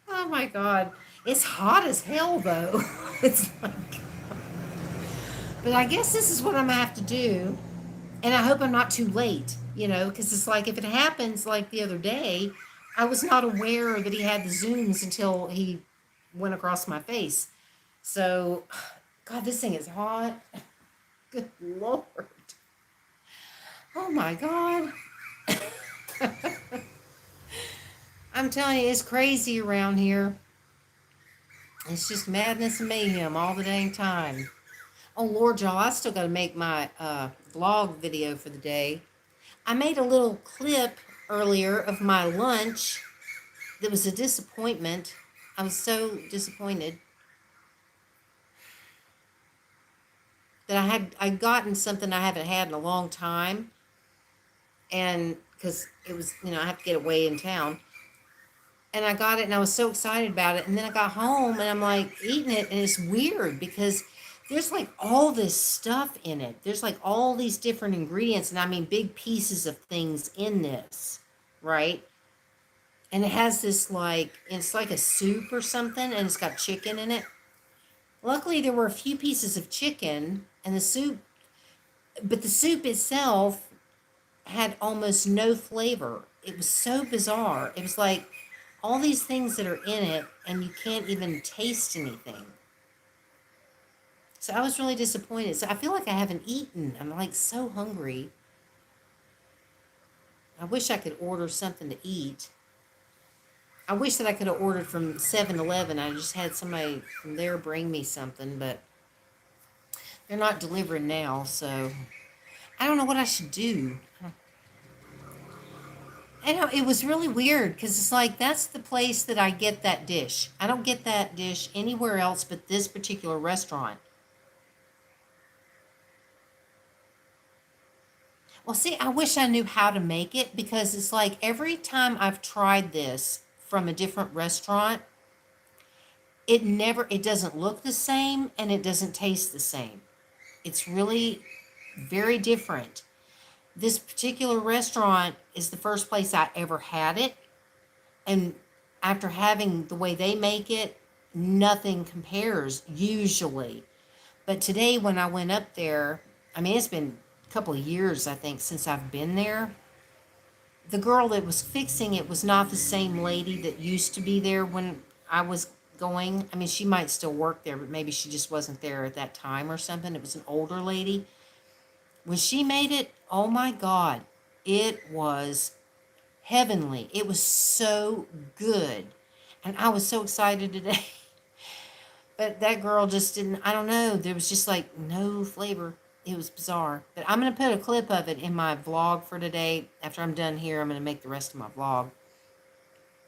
[SPEAKER 1] Oh my God. It's hot as hell though. It's like, but I guess this is what I'm gonna have to do. And I hope I'm not too late, because it's like if it happens like the other day, I was not aware that he had the Zooms until he went across my face. So, God, this thing is hot. Good Lord. Oh my God. I'm telling you, it's crazy around here. It's just madness and mayhem all the dang time. Oh Lord, y'all, I still got to make my vlog video for the day. I made a little clip earlier of my lunch that was a disappointment. I was so disappointed that I'd gotten something I haven't had in a long time, and because it was, I have to get away in town, and I got it, and I was so excited about it, and then I got home, and I'm like eating it, and it's weird because there's like all this stuff in it. There's like all these different ingredients, and I mean big pieces of things in this, right? And it has this it's like a soup or something, and it's got chicken in it. Luckily, there were a few pieces of chicken, and the soup, but the soup itself had almost no flavor. It was so bizarre. It was like all these things that are in it, and you can't even taste anything. So I was really disappointed. So I feel like I haven't eaten. I'm like so hungry. I wish I could order something to eat. I wish that I could have ordered from 7-Eleven. I just had somebody from there bring me something, but they're not delivering now, so I don't know what I should do. I know it was really weird because it's like that's the place that I get that dish. I don't get that dish anywhere else but this particular restaurant. Well, see, I wish I knew how to make it because it's like every time I've tried this from a different restaurant, it doesn't look the same and it doesn't taste the same. It's really very different. This particular restaurant is the first place I ever had it. And after having the way they make it, nothing compares usually. But today when I went up there, I mean, it's been a couple of years, I think, since I've been there. The girl that was fixing it was not the same lady that used to be there when I was going. I mean, she might still work there, but maybe she just wasn't there at that time or something. It was an older lady. When she made it, oh my God, it was heavenly. It was so good. And I was so excited today. But that girl just didn't, I don't know, there was just like no flavor. It was bizarre. But I'm going to put a clip of it in my vlog for today. After I'm done here, I'm going to make the rest of my vlog.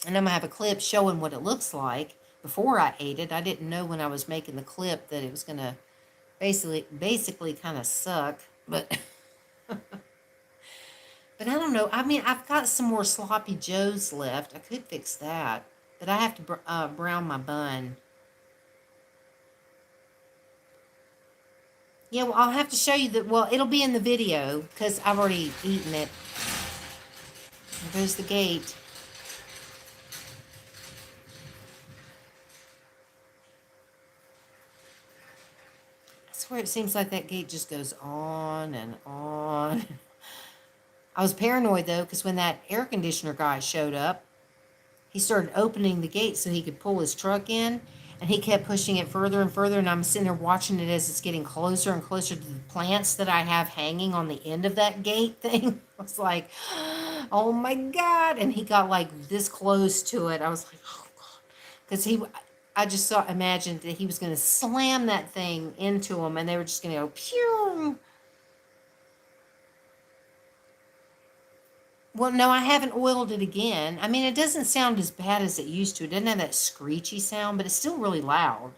[SPEAKER 1] And I'm going to have a clip showing what it looks like before I ate it. I didn't know when I was making the clip that it was going to basically kind of suck. But but I don't know. I mean, I've got some more sloppy joes left. I could fix that. But I have to brown my bun. Yeah, well, I'll have to show you that. Well, it'll be in the video because I've already eaten it. There goes the gate. I swear it seems like that gate just goes on and on. I was paranoid, though, because when that air conditioner guy showed up, he started opening the gate so he could pull his truck in. And he kept pushing it further and further, and I'm sitting there watching it as it's getting closer and closer to the plants that I have hanging on the end of that gate thing. I was like, oh my God. And he got like this close to it. I was like, oh God. Because I just imagined that he was going to slam that thing into him, and they were just going to go, pew. Well, no, I haven't oiled it again. I mean, it doesn't sound as bad as it used to. It doesn't have that screechy sound, but it's still really loud.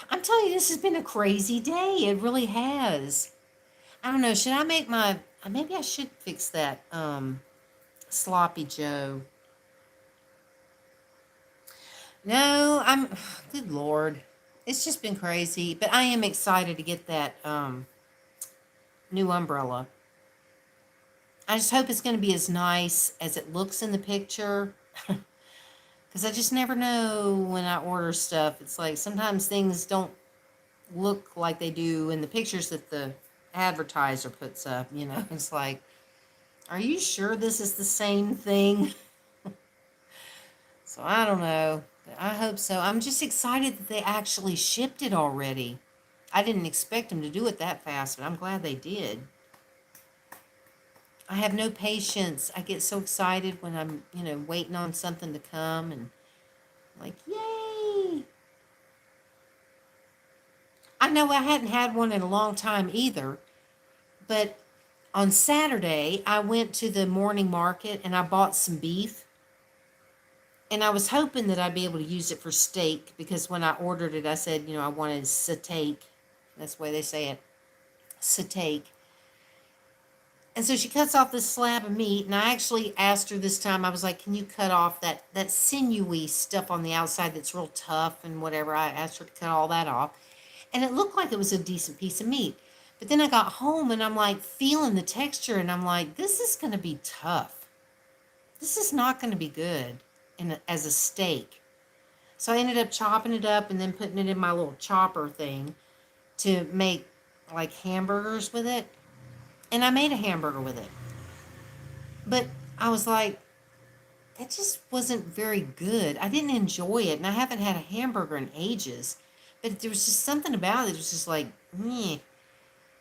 [SPEAKER 1] I'm telling you, this has been a crazy day. It really has. I don't know. Should I make maybe I should fix that sloppy Joe. No, good Lord. It's just been crazy. But I am excited to get that new umbrella. I just hope it's going to be as nice as it looks in the picture. Because I just never know when I order stuff. It's like sometimes things don't look like they do in the pictures that the advertiser puts up. It's like, are you sure this is the same thing? So I don't know. But I hope so. I'm just excited that they actually shipped it already. I didn't expect them to do it that fast, but I'm glad they did. I have no patience. I get so excited when I'm, waiting on something to come and like, yay. I know I hadn't had one in a long time either, but on Saturday I went to the morning market and I bought some beef. And I was hoping that I'd be able to use it for steak because when I ordered it, I said, I wanted steak. That's the way they say it, steak. And so she cuts off this slab of meat, and I actually asked her this time. I was like, "Can you cut off that sinewy stuff on the outside that's real tough and whatever?" I asked her to cut all that off, and it looked like it was a decent piece of meat. But then I got home, and I'm like feeling the texture, and I'm like, "This is going to be tough. This is not going to be good as a steak." So I ended up chopping it up and then putting it in my little chopper thing to make like hamburgers with it. And I made a hamburger with it. But I was like, that just wasn't very good. I didn't enjoy it. And I haven't had a hamburger in ages. But there was just something about it. It was just like, meh.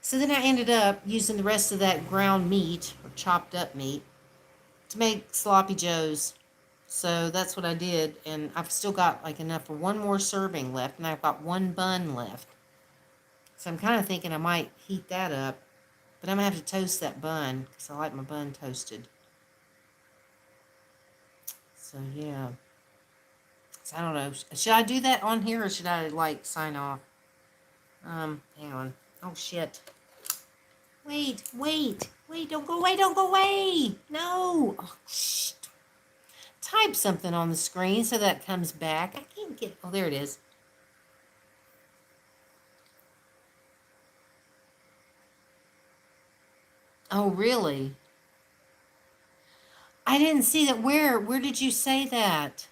[SPEAKER 1] So then I ended up using the rest of that ground meat or chopped up meat to make sloppy joes. So that's what I did. And I've still got like enough for one more serving left. And I've got one bun left. So I'm kind of thinking I might heat that up. But I'm going to have to toast that bun because I like my bun toasted. So, yeah. So, I don't know. Should I do that on here or should I, like, sign off? Hang on. Oh, shit. Wait. Don't go away. No. Oh, shit. Type something on the screen so that comes back. I can't get, oh, there it is. Oh, really? I didn't see that. Where did you say that?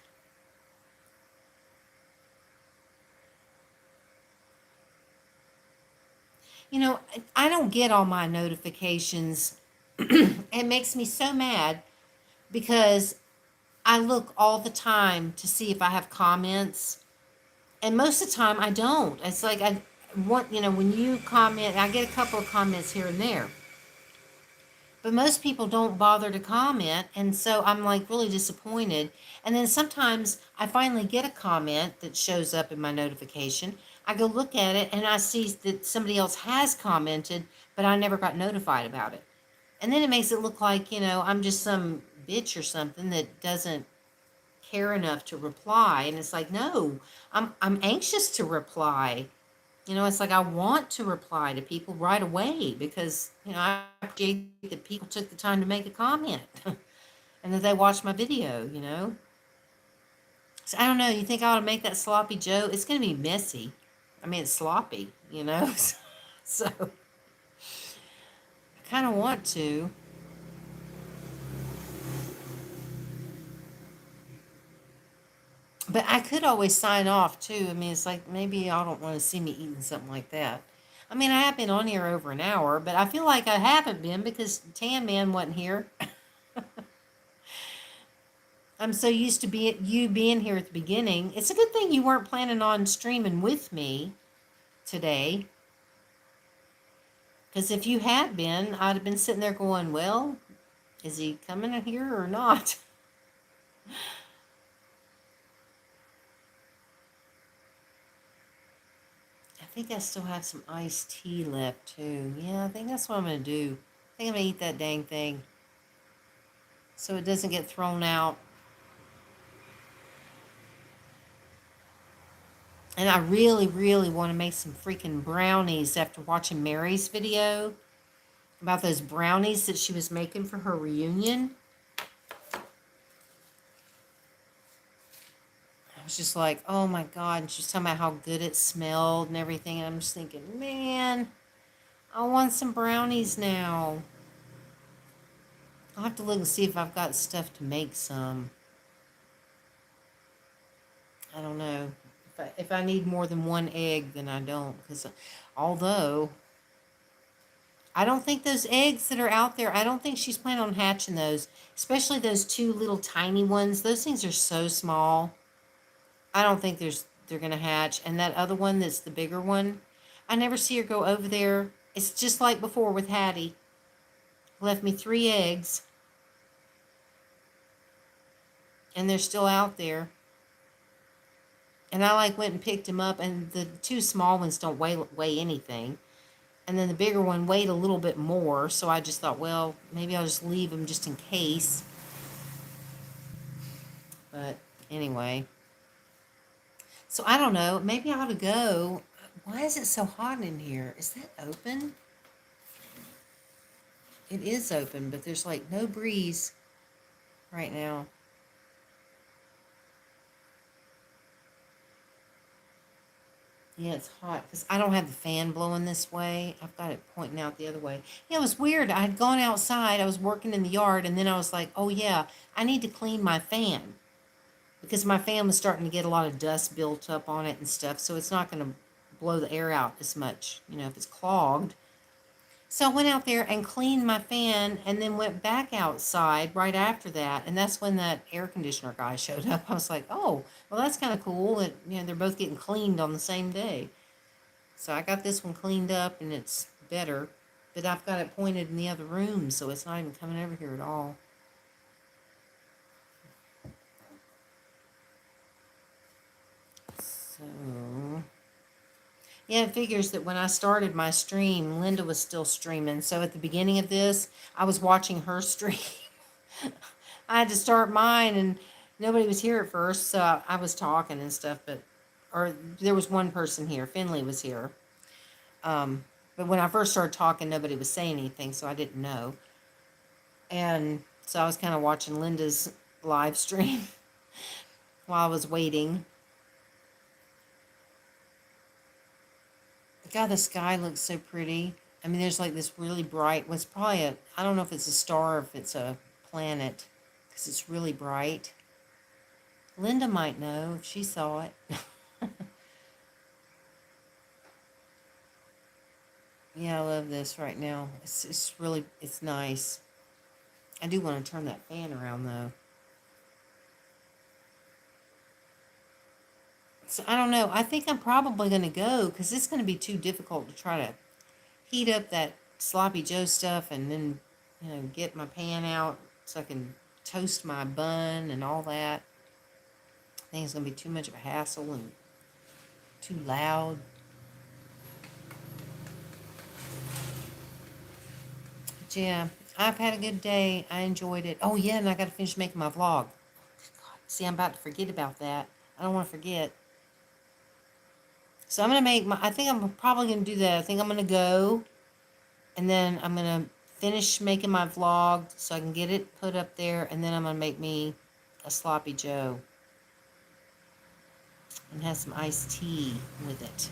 [SPEAKER 1] I don't get all my notifications. It makes me so mad because I look all the time to see if I have comments, and most of the time I don't. It's like I want, when you comment, I get a couple of comments here and there, but most people don't bother to comment, and so I'm like really disappointed. And then sometimes I finally get a comment that shows up in my notification. I go look at it and I see that somebody else has commented, but I never got notified about it. And then it makes it look like, I'm just some bitch or something that doesn't care enough to reply. And it's like, no, I'm anxious to reply. It's like I want to reply to people right away because, I appreciate that people took the time to make a comment and that they watched my video. So I don't know. You think I ought to make that sloppy Joe? It's going to be messy. I mean, it's sloppy. So I kind of want to. But I could always sign off too. I mean, it's like maybe y'all don't want to see me eating something like that. I mean, I have been on here over an hour, but I feel like I haven't been because Tan Man wasn't here. I'm so used to you being here at the beginning. It's a good thing you weren't planning on streaming with me today. Because if you had been, I'd have been sitting there going, well, is he coming in here or not? I think I still have some iced tea left too. Yeah, I think that's what I'm going to do. I think I'm going to eat that dang thing so it doesn't get thrown out. And I really, really want to make some freaking brownies after watching Mary's video about those brownies that she was making for her reunion. I was just like, oh my God. And she was talking about how good it smelled and everything. And I'm just thinking, man, I want some brownies now. I'll have to look and see if I've got stuff to make some. I don't know. If I need more than one egg, then I don't. Because although I don't think those eggs that are out there, I don't think she's planning on hatching those. Especially those two little tiny ones. Those things are so small. I don't think they're going to hatch. And that other one that's the bigger one, I never see her go over there. It's just like before with Hattie. Left me 3 eggs, and they're still out there. And I like went and picked them up, and the two small ones don't weigh anything. And then the bigger one weighed a little bit more, so I just thought, well, maybe I'll just leave them just in case. But anyway, so I don't know. Maybe I ought to go. Why is it so hot in here? Is that open? It is open, but there's like no breeze right now. Yeah, it's hot because I don't have the fan blowing this way. I've got it pointing out the other way. Yeah, it was weird. I had gone outside. I was working in the yard, and then I was like, oh, yeah, I need to clean my fan because my fan was starting to get a lot of dust built up on it and stuff, so it's not going to blow the air out as much, if it's clogged. So I went out there and cleaned my fan and then went back outside right after that. And that's when that air conditioner guy showed up. I was like, oh, well, that's kind of cool that, they're both getting cleaned on the same day. So I got this one cleaned up and it's better. But I've got it pointed in the other room, so it's not even coming over here at all. So, yeah, it figures that when I started my stream, Linda was still streaming. So at the beginning of this, I was watching her stream. I had to start mine, and nobody was here at first, so I was talking and stuff. Or there was one person here. Finley was here. But when I first started talking, nobody was saying anything, so I didn't know. And so I was kind of watching Linda's live stream while I was waiting. God, the sky looks so pretty. I mean, there's like this really bright, well, it's probably I don't know if it's a star or if it's a planet, because it's really bright. Linda might know if she saw it. Yeah, I love this right now. It's really, it's nice. I do want to turn that fan around though. So I don't know. I think I'm probably going to go because it's going to be too difficult to try to heat up that sloppy Joe stuff and then, get my pan out so I can toast my bun and all that. I think it's going to be too much of a hassle and too loud. But yeah, I've had a good day. I enjoyed it. Oh yeah, and I got to finish making my vlog. See, I'm about to forget about that. I don't want to forget. So I'm going to I think I'm probably going to do that. I think I'm going to go, and then I'm going to finish making my vlog so I can get it put up there, and then I'm going to make me a sloppy Joe and have some iced tea with it.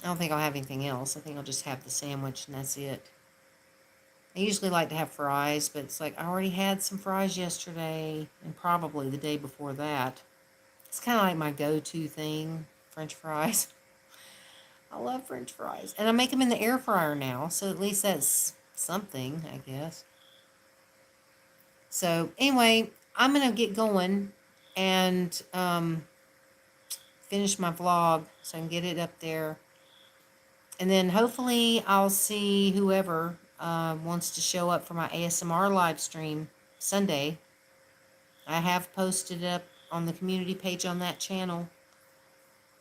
[SPEAKER 1] I don't think I'll have anything else. I think I'll just have the sandwich and that's it. I usually like to have fries, but it's like I already had some fries yesterday and probably the day before that. It's kind of like my go-to thing, French fries. I love French fries. And I make them in the air fryer now, so at least that's something, I guess. So anyway, I'm going to get going and finish my vlog so I can get it up there. And then hopefully I'll see whoever wants to show up for my ASMR live stream Sunday. I have posted up on the community page on that channel.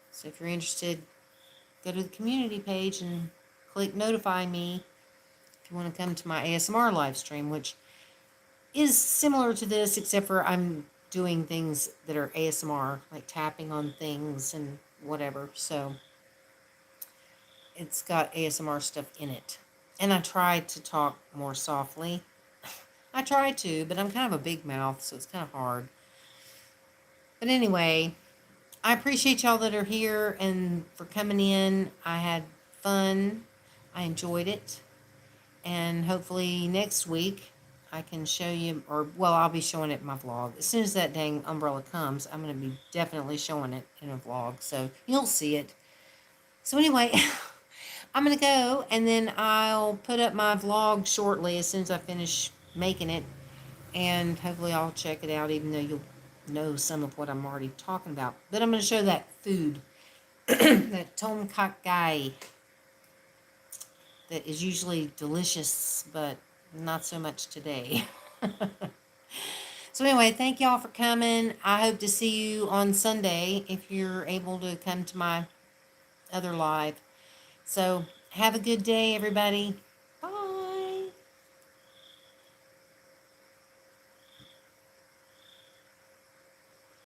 [SPEAKER 1] So if you're interested, go to the community page and click notify me if you want to come to my ASMR live stream, which is similar to this, except for I'm doing things that are ASMR, like tapping on things and whatever. So it's got ASMR stuff in it. And I tried to talk more softly. I tried to, but I'm kind of a big mouth, so it's kind of hard. But anyway, I appreciate y'all that are here and for coming in. I had fun. I enjoyed it. And hopefully next week I can show you, I'll be showing it in my vlog. As soon as that dang umbrella comes, I'm going to be definitely showing it in a vlog. So you'll see it. So anyway, I'm going to go and then I'll put up my vlog shortly as soon as I finish making it. And hopefully I'll check it out, even though you'll know some of what I'm already talking about. But I'm going to show that food that tom kha gai that is usually delicious, but not so much today. So anyway, thank y'all for coming. I hope to see you on Sunday if you're able to come to my other live. So have a good day, everybody.